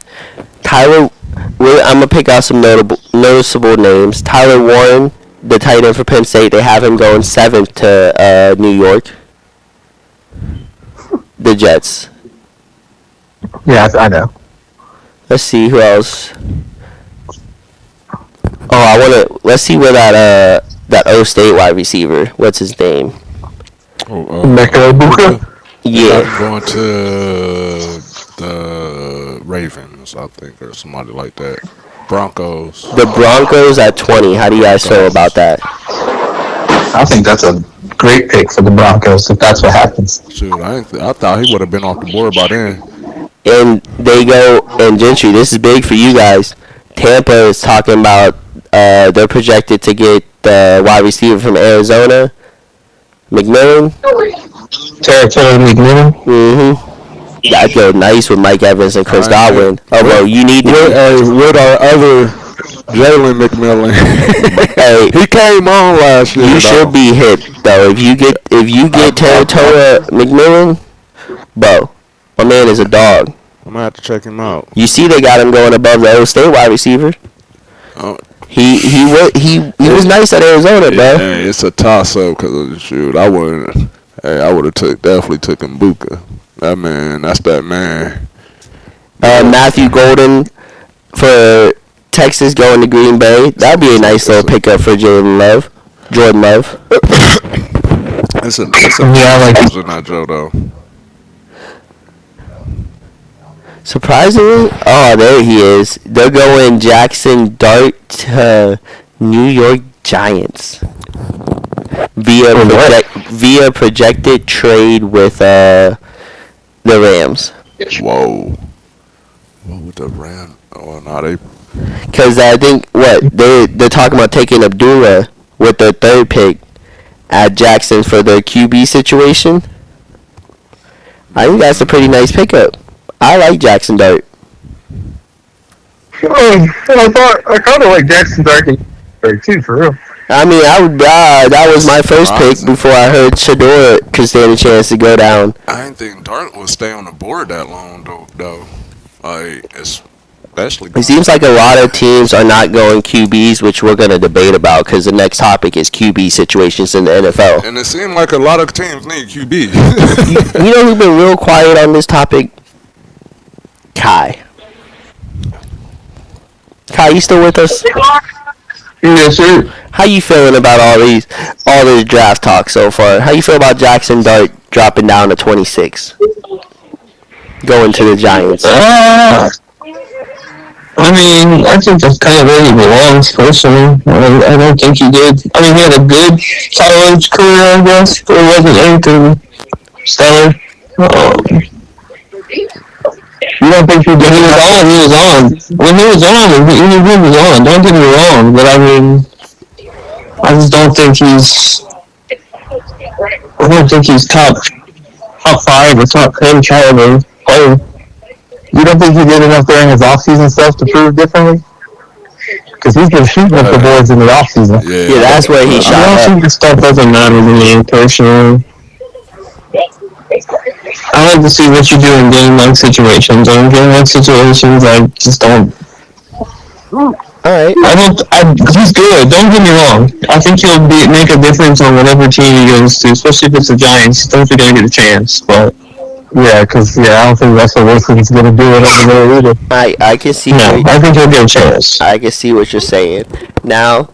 Tyler, I'm gonna pick out some noticeable names. Tyler Warren, the tight end for Penn State, they have him going 7th to New York. The Jets. Yeah, I know. Let's see who else. Let's see where that O State wide receiver. What's his name? Mecca Buka. Yeah. I'm going to the Ravens, I think, or somebody like that. Broncos. The Broncos at 20. How do you guys feel about that? I think that's a great pick for the Broncos if that's what happens. Shoot, I thought he would have been off the board by then. And they go, and Gentry, this is big for you guys. Tampa is talking about they're projected to get the wide receiver from Arizona, McMillan. Territory McMillan. Mm-hmm. That'd go nice with Mike Evans and Chris Godwin. Oh, well, you need to. With our other Jalen McMillan. Hey, he came on last year. You should be hit though. If you get Territory McMillan, bro, my man is a dog. I'm gonna have to check him out. You see, they got him going above the O State wide receiver. Oh. He was nice at Arizona, bro. Hey, it's a toss up because shoot, I would have definitely took Mbuka. That's that man. Matthew Golden for Texas going to Green Bay. That'd be a nice little pickup for Jordan Love. It's a Yeah, I like it. in that Joe though. Surprisingly, oh, there he is. They're going Jackson Dart to New York Giants via projected trade with the Rams. Whoa. What would the Rams? Oh, no, they. Because I think they're talking about taking Abdullah with their 3rd pick at Jackson for their QB situation. I think that's a pretty nice pickup. I like Jackson Dart. I kind of like Jackson Dart too, for real. I mean, that was my first pick before I heard Shador could stand a chance to go down. I didn't think Dart would stay on the board that long, though. Like, especially. It seems like a lot of teams are not going QBs, which we're going to debate about because the next topic is QB situations in the NFL. And it seemed like a lot of teams need QB. You know who's been real quiet on this topic? Kai, you still with us? Yes, sir. How you feeling about all this draft talk so far? How you feel about Jackson Dart dropping down to 26, going to the Giants? I mean, I think that's kind of where he belongs, personally. I don't think he did. I mean, he had a good college career, I guess, but it wasn't anything stellar. You don't think he did? When he was on. When he was on. Don't get me wrong, but I mean, I just don't think he's. I don't think he's top 5 or top 10 caliber player. You don't think he did enough during his offseason stuff to prove differently? Because he's been shooting up the boards in the offseason. Yeah, that's where he shot I don't think the stuff doesn't matter to me, personally. I like to see what you do in game-like situations. In game-like situations, I just don't. Alright. He's good. Don't get me wrong. I think he'll make a difference on whatever team he goes to, especially if it's the Giants. Don't think he'll get a chance, but. Yeah, because I don't think Russell Wilson's going to do it over there either. I can see. No, I think he'll get a chance. I can see what you're saying. Now,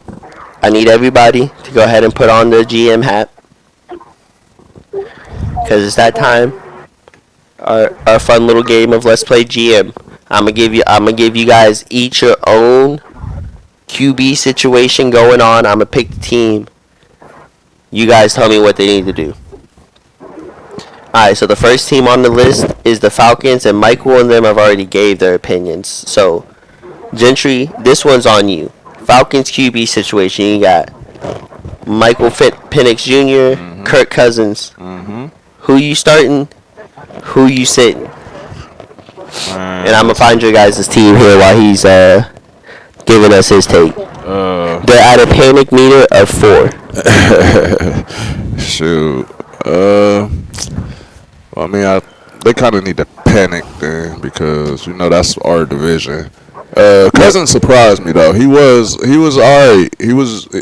I need everybody to go ahead and put on their GM hat. Because it's that time. Our fun little game of Let's Play GM. I'm gonna give you guys each your own QB situation going on. I'm gonna pick the team. You guys tell me what they need to do. Alright, so the first team on the list is the Falcons, and Michael and them have already gave their opinions. So, Gentry, this one's on you. Falcons QB situation, you got Michael Penix Jr., Kirk Cousins. Who you starting? Who you sitting? And I'm gonna find your guys' team here while he's giving us his take. They're at a panic meter of 4. Shoot. I mean, they kind of need to panic then because that's our division. Cousins surprised me though. He was alright. I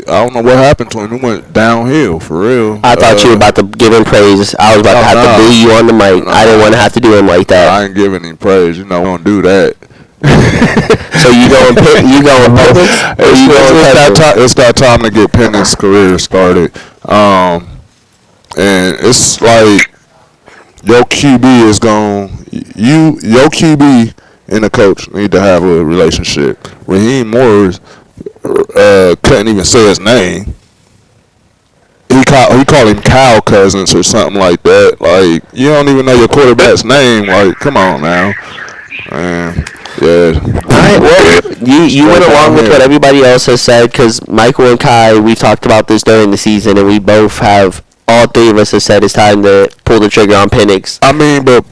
don't know what happened to him. He went downhill for real. I thought you were about to give him praise. I was about to have to boo you on the mic. I didn't want to have to do him like that. I ain't giving him praise. We don't do that. So you going Penix? It's that time to get Penix's career started. And it's like your QB is your QB and the coach need to have a relationship. Raheem Morris couldn't even say his name. He called him Kyle Cousins or something like that. Like, you don't even know your quarterback's name. Like, come on now. Yeah. Alright, well, you went along with what everybody else has said because Michael and Kai, we talked about this during the season, and we both have, all 3 of us have said it's time to pull the trigger on Penix. I mean, but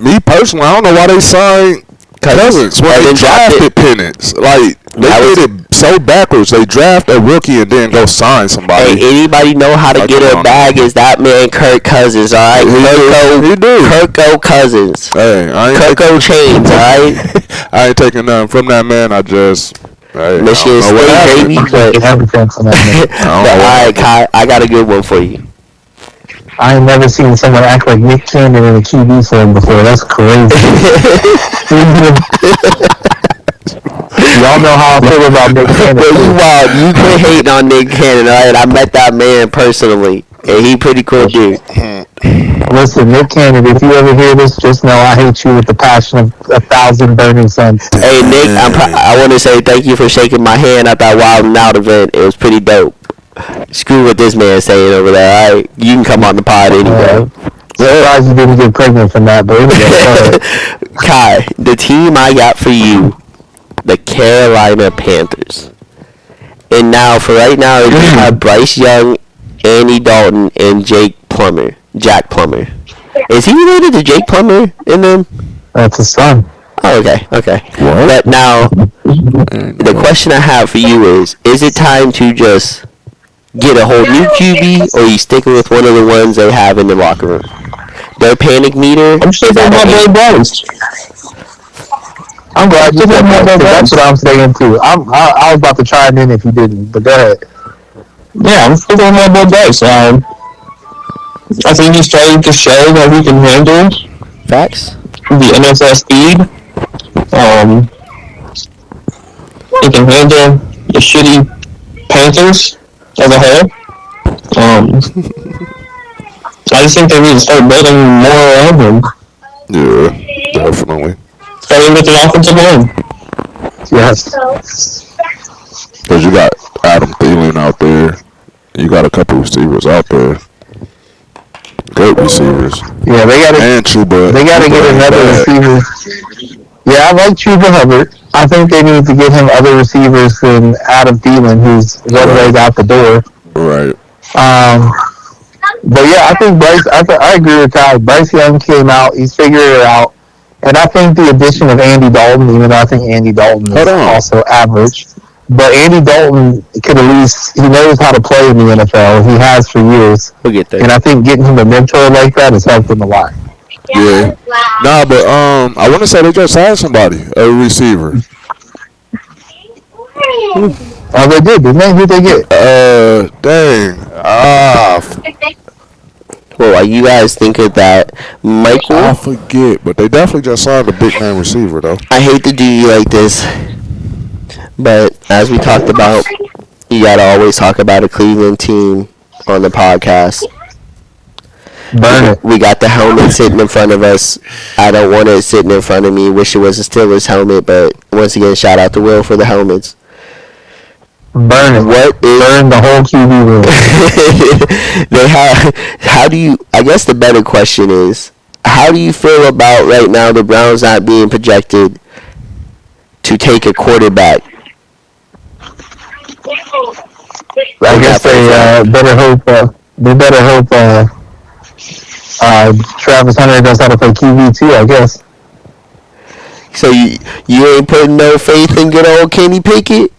me personally, I don't know why they signed Cousins when they drafted Penix. Like, they did it so backwards. They draft a rookie and then go sign somebody. Hey, anybody know how to get a bag is that man Kirk Cousins, alright? He do. Kirko Cousins. Hey, Kirko Chains, alright? I ain't taking nothing from that man. I just... Hey, Michigan State, baby. Alright, Kai, I got a good one for you. I ain't never seen someone act like Nick Cannon in a QB form before. That's crazy. Y'all know how I feel about Nick Cannon. You quit hating on Nick Cannon, alright? I met that man personally, and he pretty cool dude. Listen, Nick Cannon, if you ever hear this, just know I hate you with the passion of 1,000 burning suns. Hey, Nick, I want to say thank you for shaking my hand at that Wild 'N Out event. It was pretty dope. Screw what this man saying over there, alright? You can come on the pod anyway. Surprised you didn't get pregnant from that, but anyway. Kai, the team I got for you, the Carolina Panthers. And now, for right now, you have Bryce Young, Andy Dalton, and Jack Plummer. Is he related to Jake Plummer in them? That's his son. Oh, okay. But now, the question I have for you is it time to just get a whole new QB, or are you sticking with one of the ones they have in the locker room? Their panic meter. I'm sticking with my boy Bryce. I'm glad you said that. That's what I'm saying too. I was about to chime in if you didn't, but go ahead. Yeah, I'm sticking with my boy Bryce. I think he's trying to show that he can handle Facts. the NFL speed. He can handle the shitty Panthers as a whole. I just think they need to start building more around him. Yeah, definitely. Starting with the offensive line. Yes. Because you got Adam Thielen out there. You got a couple receivers out there. Great receivers. Yeah, they gotta. And Chuba. They gotta get another receiver. Yeah, I like Chuba Hubbard. I think they need to get him other receivers than Adam Thielen, who's one leg out the door. Right. But yeah, I think Bryce. I agree with Ty. Bryce Young came out. He's figured it out. And I think the addition of Andy Dalton, even though I think Andy Dalton is also average, but Andy Dalton could at least, he knows how to play in the NFL. He has for years. We'll get there. And I think getting him a mentor like that has helped him a lot. Yeah. Nah, but I want to say they just signed somebody, a receiver. Oh, they did, didn't they? Who'd they get? Well, you guys think of that, Michael? I forget, but they definitely just signed a big name receiver, though. I hate to do you like this, but as we talked about, you gotta always talk about a Cleveland team on the podcast. Burn it. We got the helmet sitting in front of us. I don't want it sitting in front of me. Wish it was a Steelers helmet, but once again, shout out to Will for the helmets. Burn it. Burn the whole QB room. How do you, I guess the better question is, how do you feel about right now the Browns not being projected to take a quarterback? I guess they better hope. They better hope Travis Hunter knows how to play QB too. I guess. So you ain't putting no faith in good old Kenny Pickett?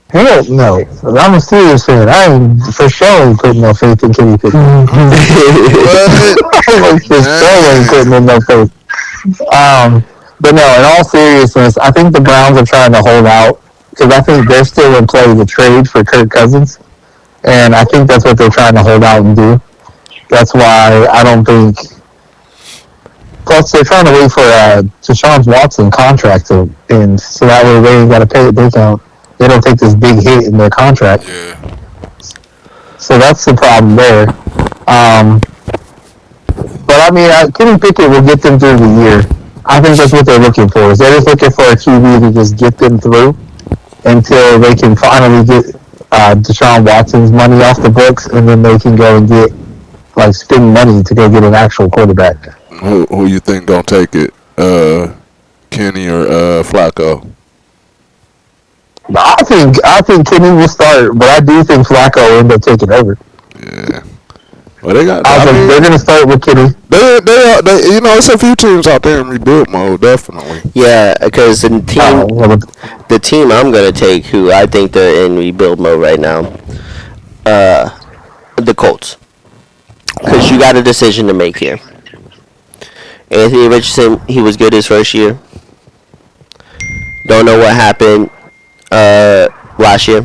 Hell no. I'm a serious fan. I ain't for sure ain't putting no faith in Kenny Pickett. I for sure ain't putting in no faith. But no, in all seriousness, I think the Browns are trying to hold out because I think they're still in play the trade for Kirk Cousins, and I think that's what they're trying to hold out and do. That's why I don't think. Plus, they're trying to wait for Deshaun Watson contract to end, so that way they ain't got to pay it. They don't take this big hit in their contract. Yeah. So that's the problem there. But I mean, Kenny Pickett will get them through the year. I think that's what they're looking for. Is they're just looking for a QB to just get them through until they can finally get Deshaun Watson's money off the books, and then they can go and spend money to go get an actual quarterback. Who you think gonna take it? Kenny or Flacco? I think Kenny will start, but I do think Flacco will end up taking over. Yeah. Well, they got. They're gonna start with Kenny. They it's a few teams out there in rebuild mode, definitely. Yeah, because the team I'm gonna take, who I think they're in rebuild mode right now, the Colts. Because you got a decision to make here. Anthony Richardson, he was good his first year. Don't know what happened last year.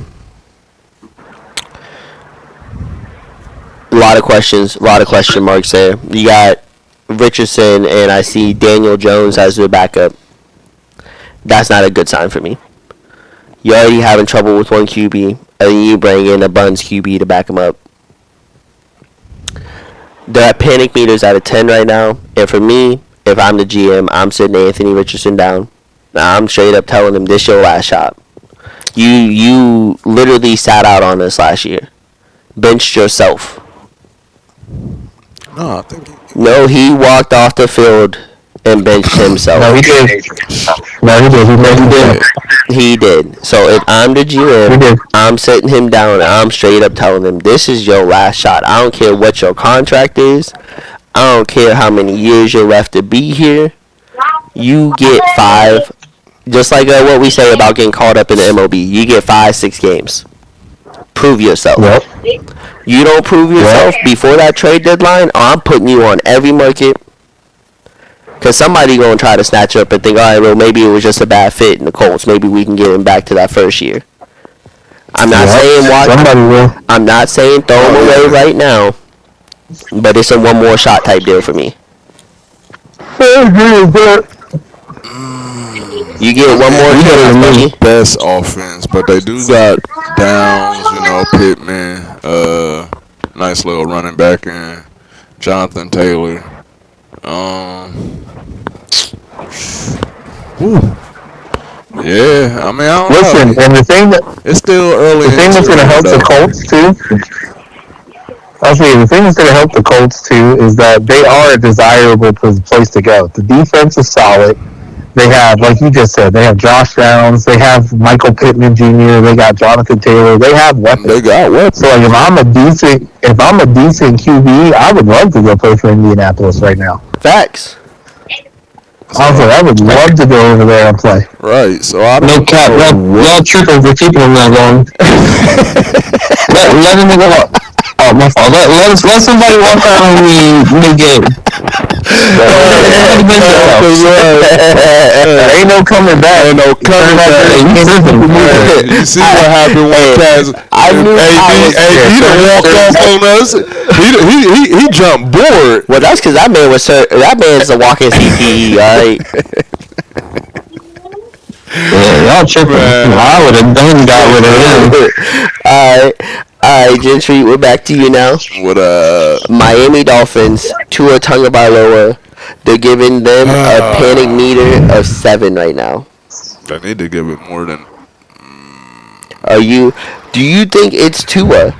A lot of questions, a lot of question marks there. You got Richardson, and I see Daniel Jones as the backup. That's not a good sign for me. You're already having trouble with one QB, and then you bring in a Buns QB to back him up. They're at panic meters out of 10 right now, and for me, if I'm the GM, I'm sitting Anthony Richardson down. Now, I'm straight up telling him this your last shot. You literally sat out on this last year. Benched yourself. No, I think. No, he walked off the field and benched himself. No, he did. He did. So if I'm the GM, I'm sitting him down and I'm straight up telling him, this is your last shot. I don't care what your contract is. I don't care how many years you're left to be here. You get 5. Just like what we say about getting caught up in the MLB. You get 5-6 games. Prove yourself. Yep. You don't prove yourself before that trade deadline, I'm putting you on every market. Because somebody going to try to snatch you up and think, all right, well, maybe it was just a bad fit in the Colts. Maybe we can get him back to that first year. I'm not saying somebody will. I'm not saying throw him away right now, but it's a one more shot type deal for me. You get one more chance, best offense, but they do got Downs, Pittman, nice little running back in Jonathan Taylor. Yeah, I mean, I don't Listen, know. and the thing It's still early. The thing that's going to help the Colts too. The thing that's going to help the Colts too is that they are a desirable place to go. The defense is solid. They have, like you just said, they have Josh Downs. They have Michael Pittman Jr. They got Jonathan Taylor. They have weapons. They got weapons. So like, if I'm a decent QB, I would love to go play for Indianapolis right now. Facts. I would love to go over there and play. Right. So I don't No cap. Y'all tripping for keeping him that long. let him go. Oh, my fault. Let somebody walk out on me mid-game. Ain't no coming back. Ain't no coming back. You see what happened when AD done walked off on us. He jumped board. Well, that's because that man's a walking CTE, alright? Yeah, y'all tripping. I would have got rid of him. Alright, Gentry, we're back to you now. What Miami Dolphins, Tua Tagovailoa. They're giving them a panic meter of 7 right now. I need to give it more than. Do you think it's Tua?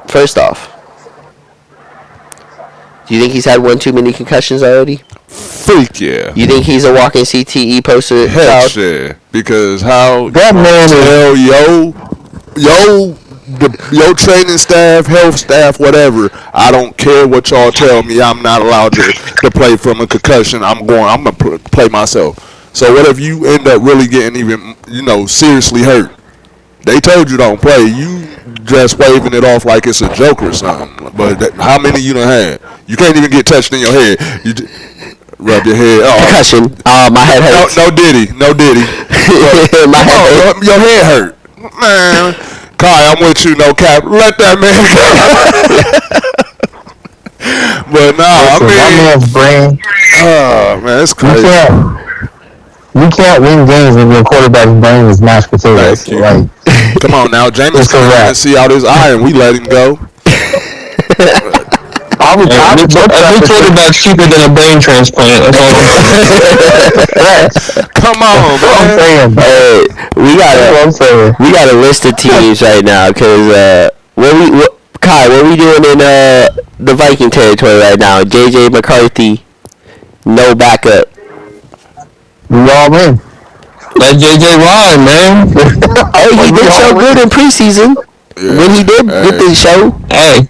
First off, do you think he's had one too many concussions already? Freak yeah. You think he's a walking CTE poster Heck child? yeah. Because how that man tell your training staff, health staff, whatever. I don't care what y'all tell me. I'm not allowed to play from a concussion. I'm gonna play myself. So what if you end up really getting even seriously hurt? They told you don't play. You just waving it off like it's a joke or something. But how many you done had? You can't even get touched in your head. You rub your head. Oh, concussion. My head hurts. No diddy. My head hurts. Your head hurt. Man, Kai, I'm with you. No cap. Let that man go. But nah, Listen, my man's brain. Oh man, it's crazy. You can't win games when your quarterback's brain is mashed potatoes. Like, come on now, Jameis can't see out his eye, and we let him go. Every quarterback's cheaper than a brain transplant. That's all I'm saying. Come on, man. Hey, we got a list of teams right now because Kai, what we doing in the Viking territory right now? JJ McCarthy, no backup. We all in. Let JJ ride, man. Hey, he did so good in preseason. Yeah. When he did with the show. Hey,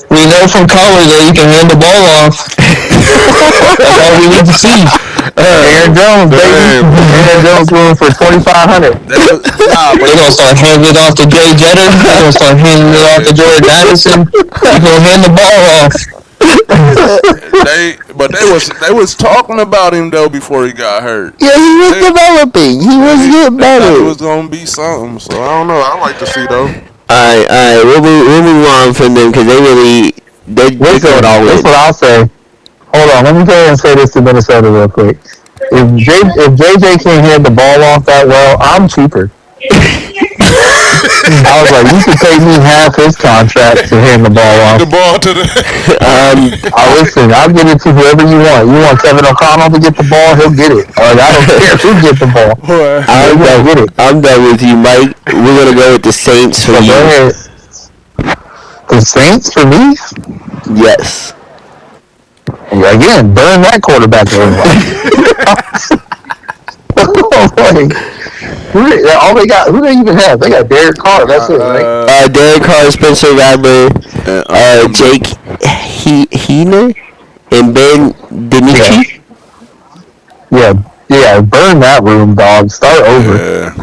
we know from college that you can hand the ball off. That's all we need to see. Aaron Jones, baby. Aaron Jones going for $2,500. They're gonna start handing it off to Jay Jetter. They're gonna start handing it off to Jordan Addison. They're gonna hand the ball off. They was talking about him though before he got hurt. Yeah, he was developing. He was getting better. It was gonna be something. So I don't know. I like to see though. All right. We'll move on from them because they going all in. That's what I'll say. Hold on, let me go ahead and say this to Minnesota real quick. If JJ can't hand the ball off that well, I'm cheaper. I was like, you can pay me half his contract to hand the ball off. The ball to the. Listen, I'll give it to whoever you want. You want Kevin O'Connell to get the ball, he'll get it. I don't care who get the ball. I'm done with you, Mike. We're gonna go with the Saints for you. Go ahead. The Saints for me? Yes. Again, burn that quarterback over. Who they even have? They got Derek Carr. That's it, right? Derek Carr, Spencer Rattler, Jake Heener, and Ben DiNucci. Yeah. Burn that room, dog. Start over. Yeah.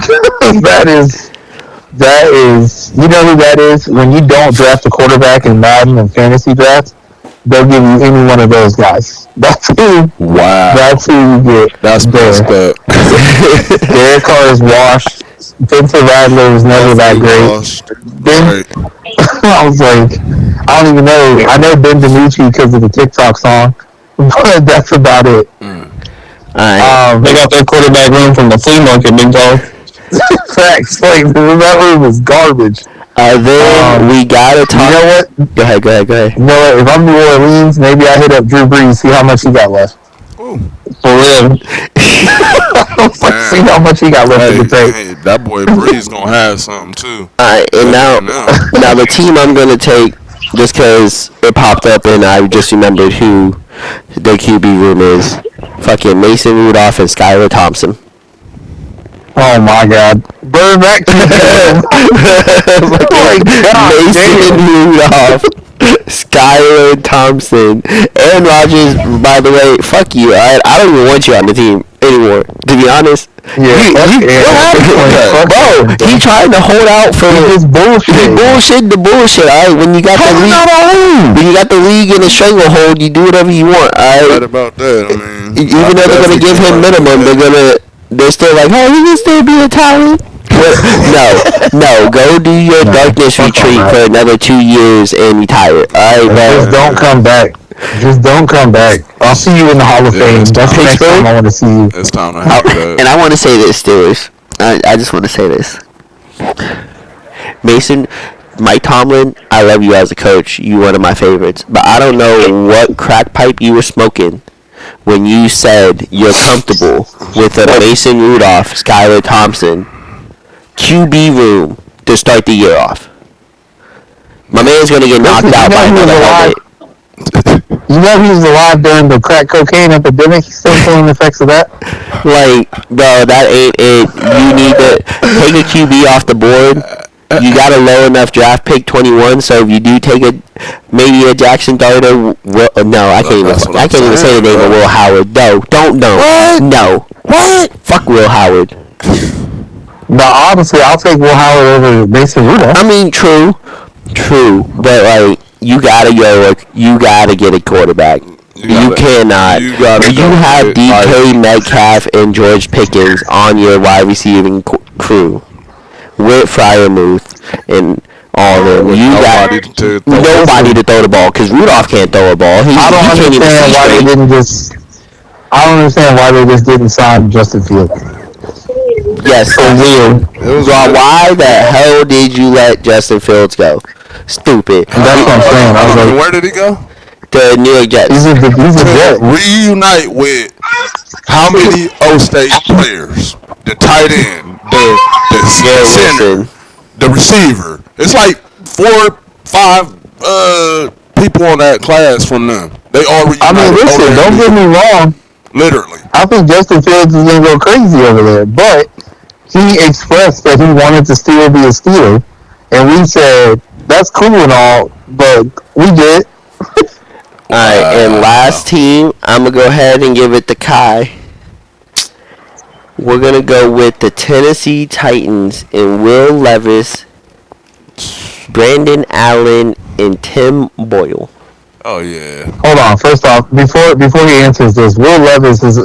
That is. You know who that is? When you don't draft a quarterback in Madden and fantasy drafts, they'll give you any one of those guys. That's who. Wow. That's who you get. That's messed up. Derek Carr is washed. Spencer Rattler was never that great. I was like, I don't even know. I know Ben DiNucci because of the TikTok song, but that's about it. They got their quarterback room from the flea market, big dog. Facts. Like, that room is garbage. Then we gotta talk. You know what? Go ahead. You know what? If I'm New Orleans, maybe I hit up Drew Brees, see how much he got left. Ooh. For real. See how much he got left to take. Hey, that boy Brees gonna have something too. And now the team I'm gonna take, just because it popped up and I just remembered who the QB room is. Fucking Mason Rudolph and Skylar Thompson. Oh my God! Burn that Mason Rudolph, Skylar Thompson, Aaron Rodgers. By the way, fuck you. I don't even want you on the team anymore. To be honest. Yeah. Bro, he trying to hold out for his bullshit. The bullshit. All right, when you got the league in a stranglehold, you do whatever you want. All right. Right about that. I mean, even though they're gonna give him minimum, they're still like, oh, he can still be a talent. No, go do your darkness retreat for another 2 years and retire. All right, just don't come back. Just don't come back. I'll see you in the Hall of Fame. That's the next time I want to see you. It's time to have that. And I want to say this, Steelers. I just want to say this. Mason, Mike Tomlin, I love you as a coach. You're one of my favorites. But I don't know what crack pipe you were smoking when you said you're comfortable with a Mason Rudolph, Skylar Thompson QB room to start the year off. My man's going to get knocked out by another helmet. You know he was alive during the crack cocaine epidemic. He's still feeling the effects of that. Like, bro, that ain't it. You need to take a QB off the board You got a low enough draft pick, 21. So if you do take maybe a Jackson Darter, no, I can't even say the name of Will Howard. No, don't know. What? No. What? Fuck Will Howard. No, honestly, I'll take Will Howard over Mason Rudolph. I mean, true, but like you gotta get a quarterback. You cannot. You have DK Metcalf and George Pickens on your wide receiving crew with Freiermuth and all of them. You got nobody to throw the ball because Rudolph can't throw a ball. I don't understand why they just didn't sign Justin Fields. Yes, for real. Why the hell did you let Justin Fields go? Stupid. That's what I'm saying. I was like, where did he go? The New York Jets. He's a Jet. Reunite with how many O-State players? The tight end, the center, the receiver. It's like 4 or 5 people on that class from them. They all reunited. I mean, listen, don't get me wrong. Literally. I think Justin Fields is going to go crazy over there, but he expressed that he wanted to still be a Steeler, and we said, that's cool and all, but we did. Alright, and last team, I'm going to go ahead and give it to Kai. We're going to go with the Tennessee Titans and Will Levis, Brandon Allen, and Tim Boyle. Oh, yeah. Hold on. First off, before he answers this, Will Levis is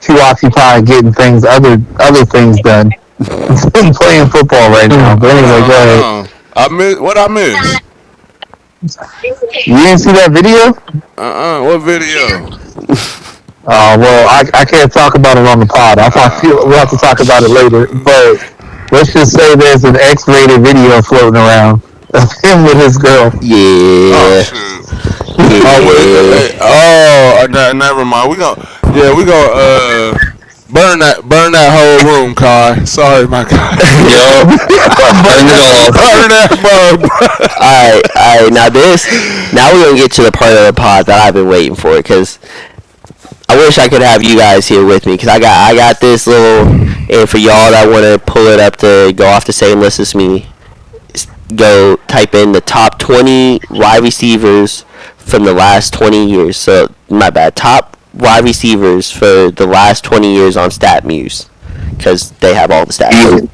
too occupied getting other things done than playing football right now. But anyway, go ahead. What I missed? You didn't see that video? What video? Well, I can't talk about it on the pod. We'll have to talk about it later. But let's just say there's an X-rated video floating around of him with his girl. Yeah. Oh, shoot. Never mind. We gonna burn that whole room, Kai. Sorry, my guy. Yo, burn that bug. Alright, now we're gonna get to the part of the pod that I've been waiting for, because I wish I could have you guys here with me, because I got this little, and for y'all that want to pull it up to go off the same list as me, go type in the top 20 wide receivers from the last 20 years. So, my bad, top wide receivers for the last 20 years on StatMuse, because they have all the stats.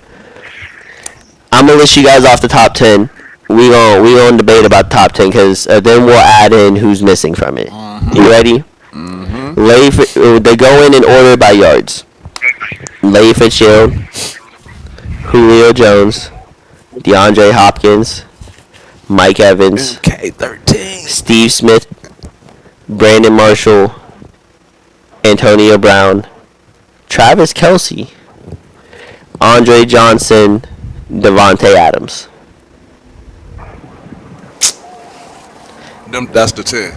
I'm gonna list you guys off the top 10. We gonna debate about the top 10, because then we'll add in who's missing from it. You ready? They go in order by yards. Larry Fitzgerald, Julio Jones, DeAndre Hopkins, Mike Evans, K13, Steve Smith, Brandon Marshall, Antonio Brown, Travis Kelce, Andre Johnson, Devontae Adams. That's the 10.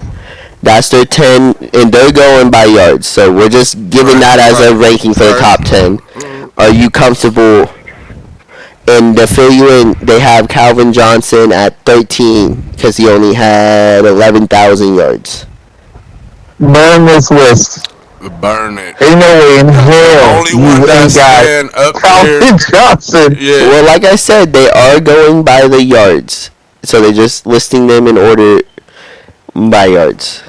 That's their 10, and they're going by yards. So we're just giving that as a ranking for the top 10. Are you comfortable? And to fill you in, they have Calvin Johnson at 13 because he only had 11,000 yards. Burn this list. Burn it. Ain't no way in hell Only one that's stand up Calvin there. Johnson. Yeah. Well, like I said, they are going by the yards. So they're just listing them in order by yards.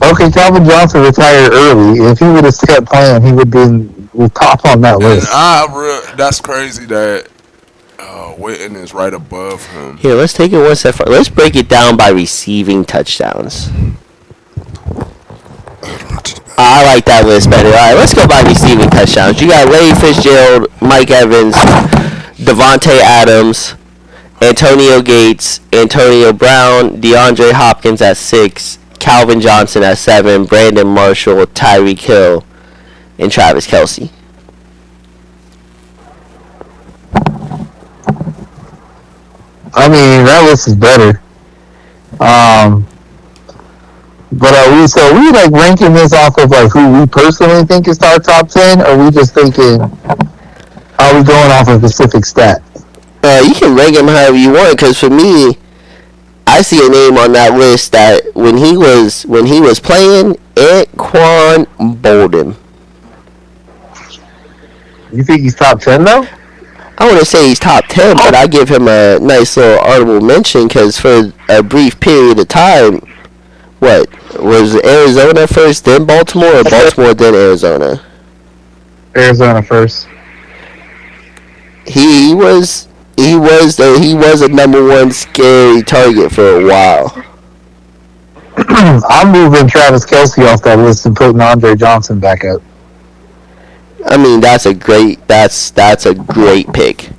Okay, Calvin Johnson retired early. If he would have kept playing, he would have been top on that list. That's crazy that Witten is right above him. Here, let's take it one step further. Let's break it down by receiving touchdowns. I like that list better. All right, let's go by receiving touchdowns. You got Larry Fitzgerald, Mike Evans, Devontae Adams, Antonio Gates, Antonio Brown, DeAndre Hopkins at 6, Calvin Johnson at 7, Brandon Marshall, Tyreek Hill, and Travis Kelce. I mean, that list is better. But are we like ranking this off of like who we personally think is our top 10? Or are we just thinking, are we going off a specific stat? You can rank him however you want, because for me, I see a name on that list that when he was playing, Anquan Bolden. You think he's top 10 though? I want to say he's top 10, but I give him a nice little honorable mention because for a brief period of time, what was Arizona first, then Baltimore, or Baltimore then Arizona? Arizona first. He was a number one scary target for a while. I'm moving Travis Kelce off that list and putting Andre Johnson back up. I mean, that's a great pick.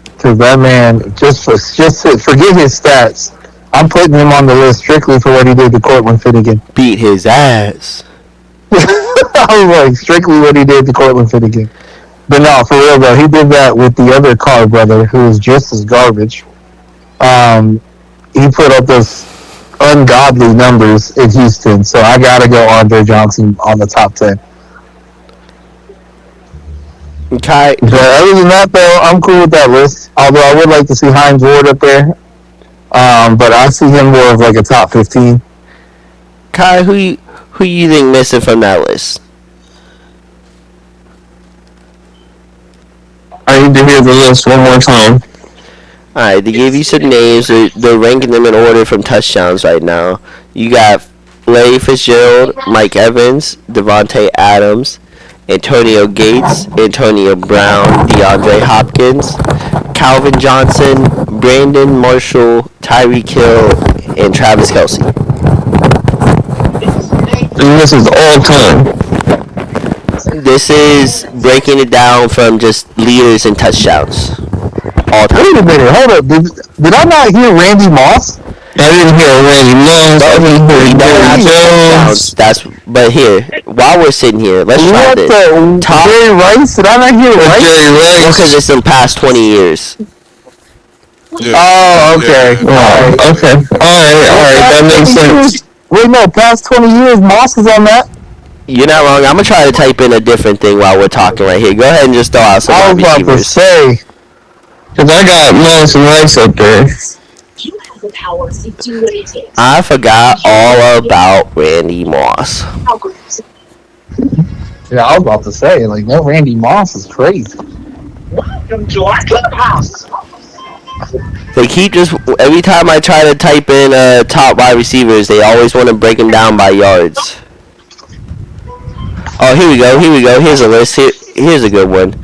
Because that man, just forget his stats. I'm putting him on the list strictly for what he did to Cortland Finnegan. Beat his ass. I was like, strictly what he did to Cortland Finnegan. But no, for real though, he did that with the other Carr brother, who was just as garbage. He put up those ungodly numbers in Houston, so I gotta go Andre Johnson on the top 10. Okay. But other than that, though, I'm cool with that list. Although I would like to see Hines Ward up there. But I see him more of like a top 15. Kai, who you think missing from that list? I need to hear the list one more time. Alright, they gave you some names. They're ranking them in order from touchdowns right now. You got Larry Fitzgerald, Mike Evans, Devontae Adams, Antonio Gates, Antonio Brown, DeAndre Hopkins, Calvin Johnson, Brandon Marshall, Tyreek Hill, and Travis Kelce. And this is all time. This is breaking it down from just leaders and touchdowns. All time. Wait a minute, hold up. Did I not hear Randy Moss? I didn't hear Randy Moss. I didn't hear Jerry Jones. But here, while we're sitting here, let's try this. Top Jerry Rice? Did I not hear Rice? Jerry Rice. Because it's in the past 20 years. Yeah. Oh, okay. Yeah. Oh, okay. Alright, that makes sense. Wait, no, past 20 years, Moss is on that? You're not wrong. I'm going to try to type in a different thing while we're talking right here. Go ahead and just throw out some I was about to receivers. say. Because I got Moss and Rice up there. You have the power to do what it takes. I forgot all about Randy Moss. Yeah, I was about to say, like, no Randy Moss is crazy. Welcome to our clubhouse. They keep just, every time I try to type in top wide receivers, they always want to break them down by yards. Oh, here we go. Here's a list. Here's a good one.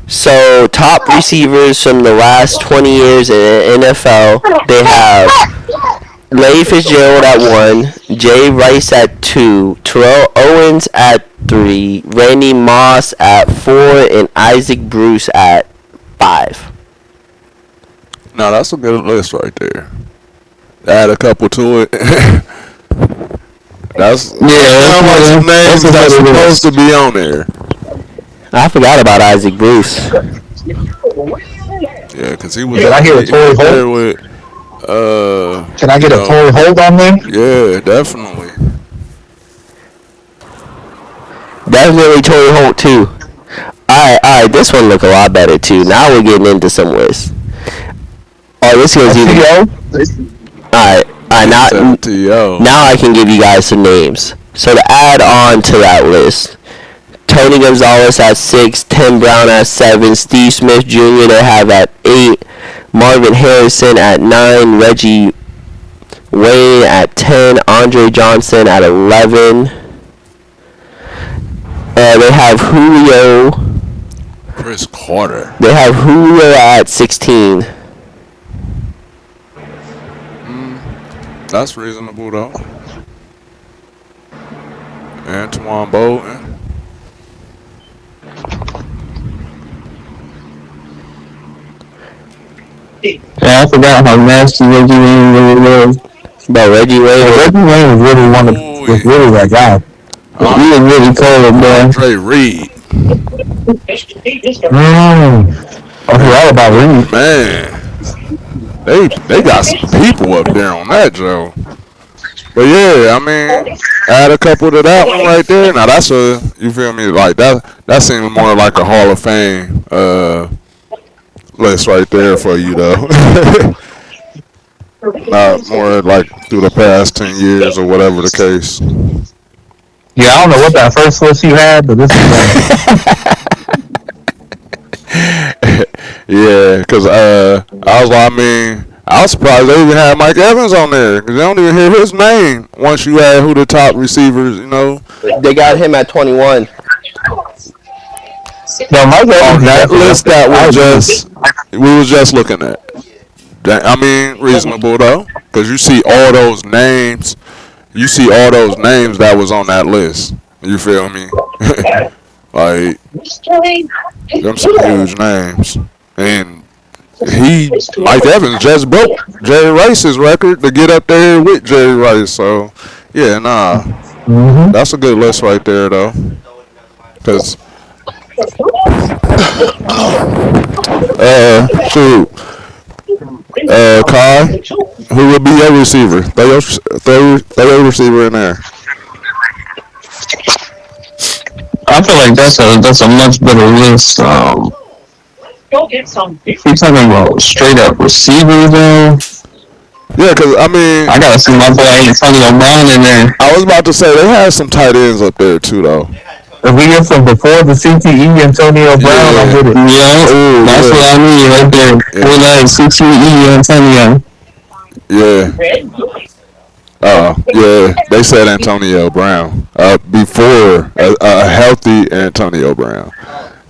So, top receivers from the last 20 years in the NFL, they have Larry Fitzgerald at 1, Jay Rice at 2, Terrell Owens at 3, Randy Moss at 4, and Isaac Bruce at 5. No, that's a good list right there. Add a couple to it. That's Yeah, some names that's supposed to be on there. I forgot about Isaac Bruce. Yeah, because he was. Can I hear a Torrey Holt? there with, Can I get a Torrey Holt on there? Yeah, definitely. Definitely Torrey Holt too. Alright, this one look a lot better too. Now we're getting into some lists. Oh, this goes even. Alright, now I can give you guys some names. So to add on to that list, Tony Gonzalez at 6, Tim Brown at 7, Steve Smith Jr. they have at 8, Marvin Harrison at 9, Reggie Wayne at 10, Andre Johnson at 11. They have Julio. Chris Carter. They have Julio at 16. That's reasonable though. Antoine Bolton. Yeah, I forgot how nasty Reggie Wayne really was. But Reggie Wayne was really was really that guy. He was really cold, man. Trey Reed. I forgot about Reed. Man, they got some people up there on that, Joe. But yeah, I mean, add a couple to that one right there. Now that's you feel me, like that seems more like a Hall of Fame list right there for you though. Not more like through the past 10 years or whatever the case. Yeah, I don't know what that first list you had, but this is Yeah, because I was like, I was surprised they even had Mike Evans on there because they don't even hear his name once you add who the top receivers, They got him at 21. No, Mike on Evans that list that we was just looking at. Reasonable though, because you see all those names. You see all those names that was on that list. You feel me? Like them some huge names, and Mike Evans just broke Jerry Rice's record to get up there with Jerry Rice. So yeah, that's a good list right there though, because. Shoot. Kai, who would be your receiver? Throw your receiver in there. I feel like that's a much better list. Go get some. If we're talking about straight up receivers, though, Yeah, because I gotta see my boy Antonio Brown in there. I was about to say they had some tight ends up there too, though. If we get from before the CTE Antonio Brown, I'm with it. Yeah, that's what I mean right there. For that CTE Antonio. Yeah. Yeah, they said Antonio Brown before a healthy Antonio Brown.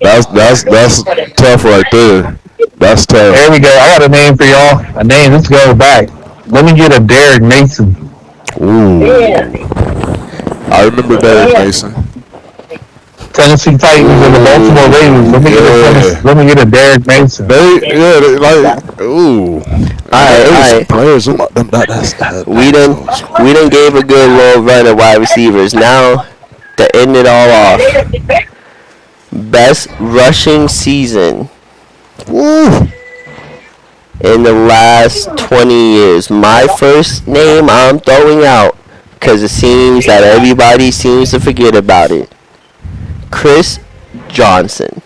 That's tough right there. That's tough. There we go. I got a name for y'all. A name. Let's go back. Let me get a Derek Mason. Ooh. I remember Derek Mason. Tennessee Titans and the Baltimore Ravens. Let me get a Derek Mason. Ooh. Alright. Players, We done gave a good little run of wide receivers. Now, to end it all off, best rushing season in the last 20 years. My first name I'm throwing out because it seems that everybody seems to forget about it. Chris Johnson,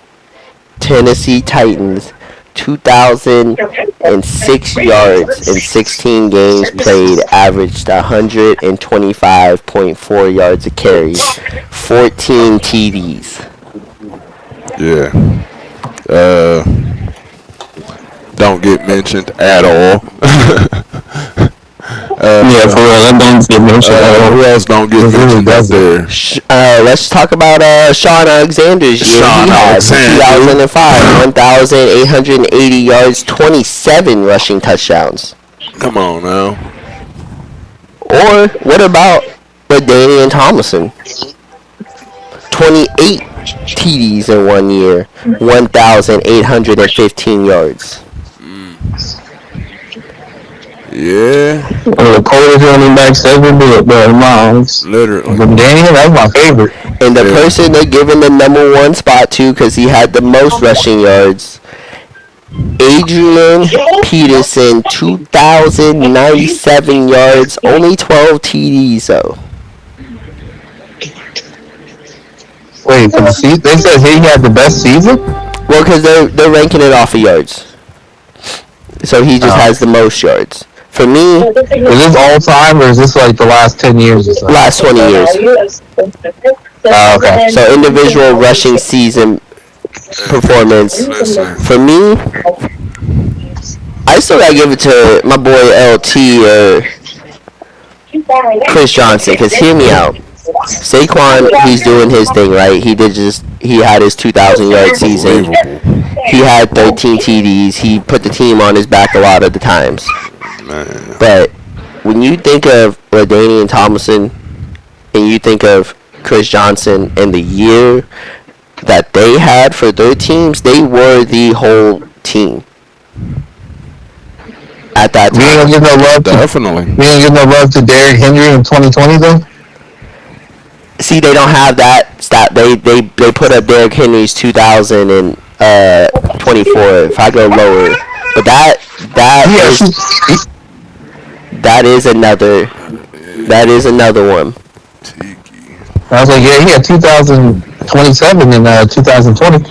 Tennessee Titans, 2,006 yards in 16 games played, averaged 125.4 yards a carry, 14 TDs. Yeah. Don't get mentioned at all. Yeah, for real, that don't get mentioned at all. Who else don't get mentioned up there? Let's talk about Sean Alexander's year. Sean Alexander. 2005, 1,880 yards, 27 rushing touchdowns. Come on now. Or what about LaDainian Tomlinson? 28 TDs in 1 year, 1,815 yards. Yeah. One of the coldest running backs ever do it, bro. Miles. Literally. Daniel, that's my favorite. And the person they're giving the number one spot to because he had the most rushing yards, Adrian Peterson, 2,097 yards, only 12 TDs though. Wait, for the season? They said he had the best season? Well, because they're ranking it off of yards. So he just has the most yards. For me, is this all time or is this like the last 10 years or something? last 20 years. Okay. So individual rushing season performance. For me, I still gotta give it to my boy LT or Chris Johnson. Because hear me out. Saquon, he's doing his thing, right? He had his 2,000 yard season. He had 13 TDs. He put the team on his back a lot of the times. Man. But when you think of LaDainian Tomlinson and you think of Chris Johnson and the year that they had for their teams, they were the whole team at that time. We ain't gonna give no love Definitely. We ain't give no love to Derrick Henry in 2020 though? See, they don't have that stat. They put up Derrick Henry's 2024. If I go lower, but that is another one. I was like, yeah, he had 2,027 in 2020.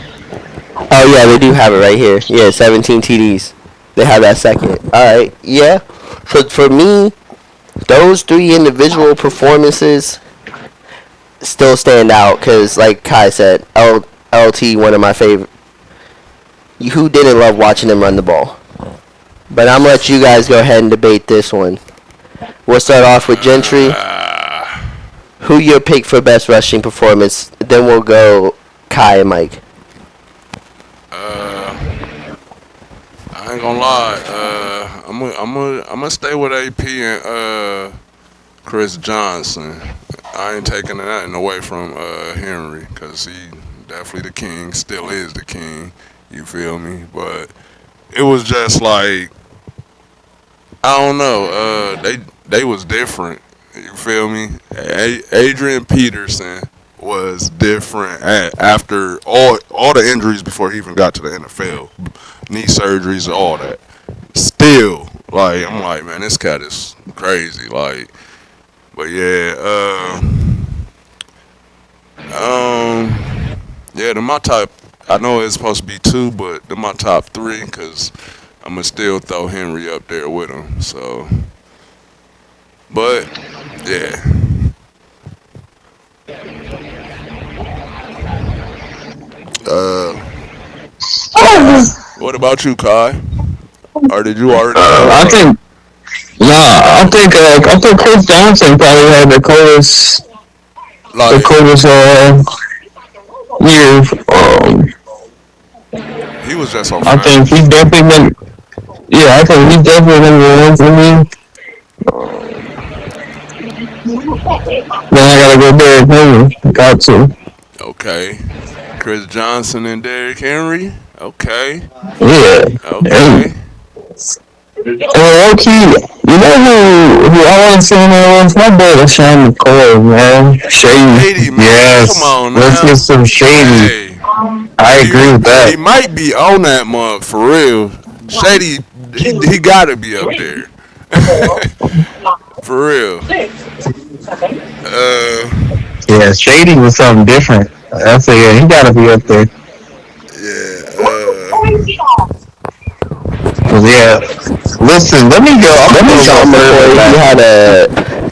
Oh yeah, they do have it right here. Yeah, 17 TDs. They have that second. All right, yeah. So for me, those three individual performances still stand out because, like Kai said, LT one of my favorite. who didn't love watching him run the ball? But I'm gonna let you guys go ahead and debate this one. We'll start off with Gentry. Who your pick for best rushing performance? Then we'll go Kai and Mike. I ain't gonna lie. I'm gonna stay with AP and Chris Johnson. I ain't taking nothing away from Henry, cause he definitely the king, still is the king. You feel me? But it was just like, I don't know. They was different. You feel me? Adrian Peterson was different after all the injuries before he even got to the NFL, knee surgeries, all that. Still, like, I'm like, man, this cat is crazy. Like, but yeah, yeah, they're my top. I know it's supposed to be 2, but they're my top 3 because I'm gonna still throw Henry up there with him. So, but yeah. What about you, Kai? Or did you already? I think Chris Johnson probably had the coldest year. He was just so I think he's definitely been. Yeah, I think he's definitely been the one for me. Then I gotta go Derrick Henry. Got to. Okay. Chris Johnson and Derrick Henry. Okay. Yeah. Okay. And low key, you know who I want to see in there was my boy Sean McCoy, man. Shady. Man. Yes. Come on now. Let's get some Shady. Hey. I agree with that. He might be on that month for real. Shady, he gotta be up there. For real. Yeah, Shady was something different. I say, yeah, he gotta be up there. Yeah. Listen, let me go.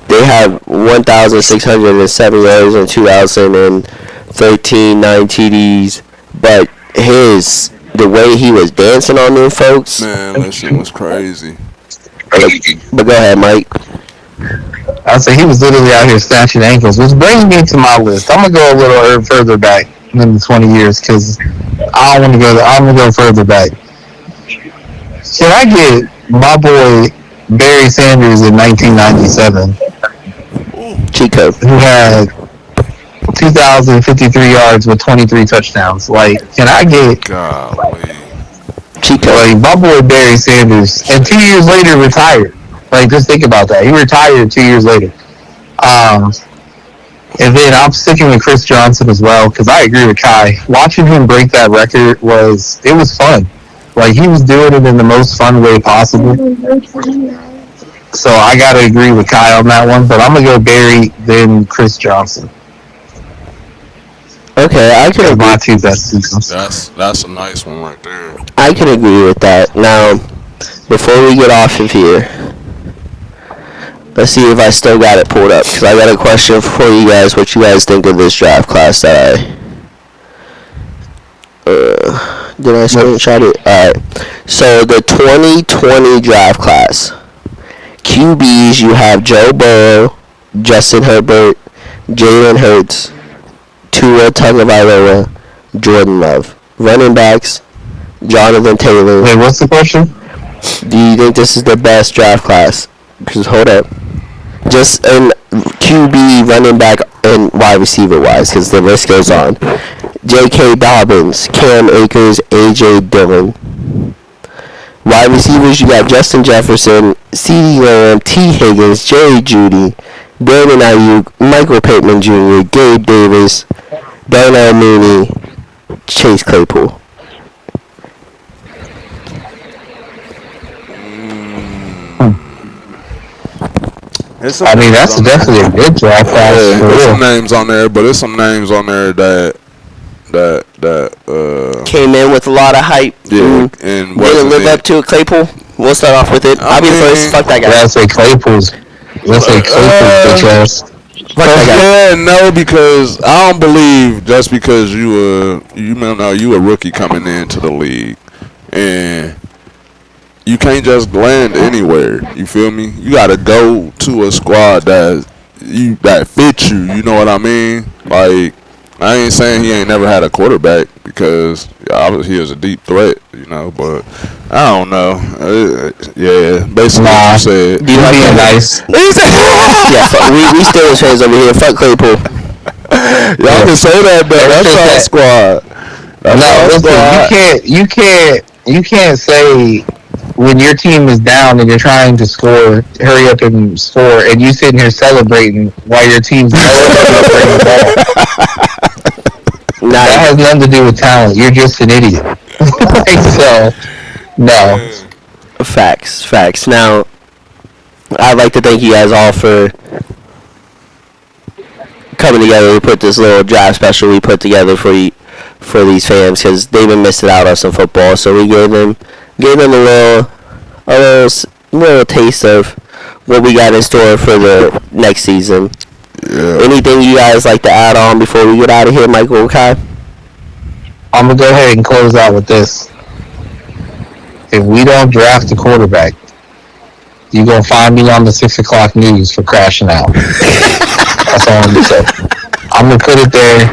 They had 1,607 yards in 2013, 9 TDs, but the way he was dancing on them folks. Man, that shit was crazy. But go ahead, Mike. I say he was literally out here snatching ankles, which brings me to my list. I'm gonna go a little further back than the 20 years because I want to go. I'm gonna go further back. Can I get my boy Barry Sanders in 1997, Chico, who had 2,053 yards with 23 touchdowns? Like, can I get Chico? Like, my boy Barry Sanders, and 2 years later retired. Like, just think about that. He retired 2 years later. And then I'm sticking with Chris Johnson as well because I agree with Kai. Watching him break that record was fun. Like, he was doing it in the most fun way possible. So I got to agree with Kai on that one. But I'm going to go Barry, then Chris Johnson. Okay, I can agree. My 2 best seasons. That's a nice one right there. I can agree with that. Now, before we get off of here, let's see if I still got it pulled up. Because I got a question for you guys. What you guys think of this draft class that did I screenshot it? Alright. So, the 2020 draft class. QBs, you have Joe Burrow, Justin Herbert, Jalen Hurts, Tua Tagovailoa, Jordan Love. Running backs, Jonathan Taylor. Wait, what's the question? Do you think this is the best draft class? Because, hold up. Just in QB, running back, and wide receiver wise, because the list goes on. J.K. Dobbins, Cam Akers, A.J. Dillon. Wide receivers, you got Justin Jefferson, C.D. Lamb, T. Higgins, Jerry Jeudy, Brandon Ayuk, Michael Pittman Jr., Gabe Davis, Darnell Mooney, Chase Claypool. I mean, that's definitely a good draft class. There's some names on there, but there's some names on there that came in with a lot of hype. Yeah, and didn't live up to it. Claypool. We'll start off with it. I'll be first. Fuck that guy. Let's say Claypool's bitch ass. Yeah, no, because I don't believe just because you a rookie coming into the league and you can't just land anywhere. You feel me? You gotta go to a squad that fits you. You know what I mean? Like, I ain't saying he ain't never had a quarterback because obviously he is a deep threat. You know, but I don't know. Yeah, basically what you said. Do you like being nice. Yeah, we still fans over here. Fuck Claypool. Y'all can say that, but that's our squad. No, listen, you can't say when your team is down and you're trying to score, hurry up and score, and you sitting here celebrating while your team's bring the ball. That has nothing to do with talent. You're just an idiot. So, no. Facts. Now, I'd like to thank you guys all for coming together to put this little draft special we put together for these fans because they've been missing out on some football. So we gave them a little taste of what we got in store for the next season. Yeah. Anything you guys like to add on before we get out of here, Michael and Kai? I'm going to go ahead and close out with this. If we don't draft a quarterback, you're going to find me on the 6 o'clock news for crashing out. That's all I'm going to say. I'm going to put it there,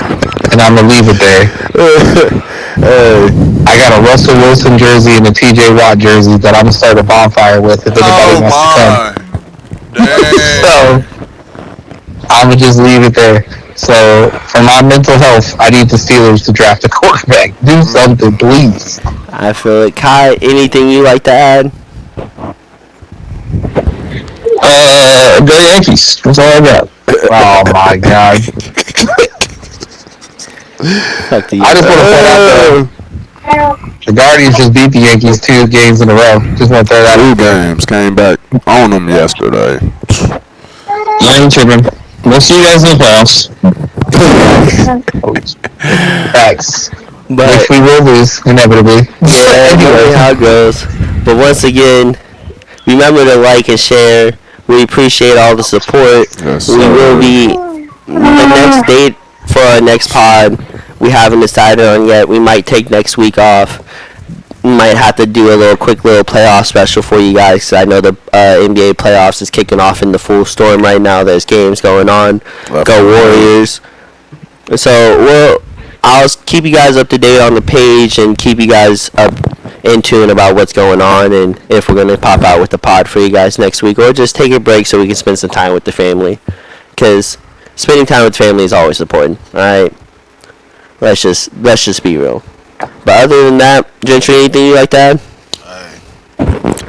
and I'm going to leave it there. I got a Russell Wilson jersey and a TJ Watt jersey that I'm going to start a bonfire with if anybody wants to come. So, I'm going to just leave it there. So, for my mental health, I need the Steelers to draft a quarterback. Do something, please. I feel it. Kai, anything you like to add? Go Yankees. That's all I got. Oh, my God. Fuck the I just want to point out the Guardians just beat the Yankees 2 games in a row. Just want to throw that 2 out. games came back on them yesterday. I ain't tripping. We'll see you guys in the playoffs. Facts. But Which we will lose, inevitably. yeah, anyway, how it goes. But once again, remember to like and share. We appreciate all the support. Yes, We will be the next date for our next pod. We haven't decided on yet. We might take next week off. We might have to do a quick little playoff special for you guys. 'Cause I know the NBA playoffs is kicking off in the full storm right now. There's games going on. Go Warriors. So I'll keep you guys up to date on the page and keep you guys up in tune about what's going on and if we're going to pop out with the pod for you guys next week or just take a break so we can spend some time with the family. Because spending time with family is always important. All right. Let's just be real. But other than that, Gentry, anything you like to add?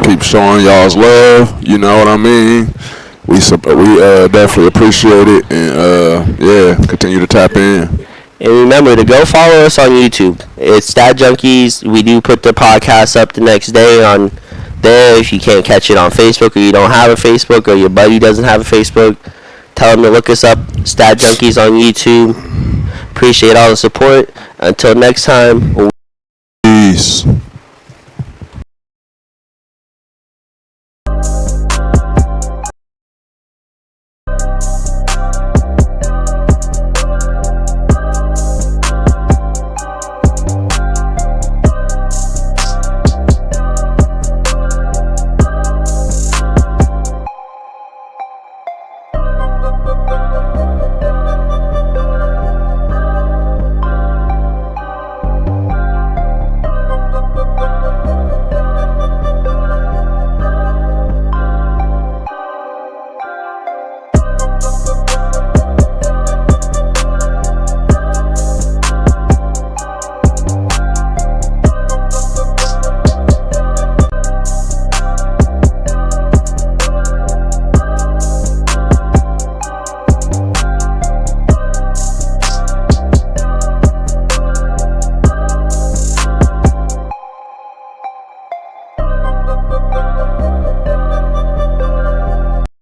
Keep showing y'all's love. You know what I mean? We definitely appreciate it, and continue to tap in. And remember to go follow us on YouTube. It's Stat Junkies. We do put the podcast up the next day on there. If you can't catch it on Facebook or you don't have a Facebook or your buddy doesn't have a Facebook, tell them to look us up, Stat Junkies on YouTube. Appreciate all the support. Until next time. Peace.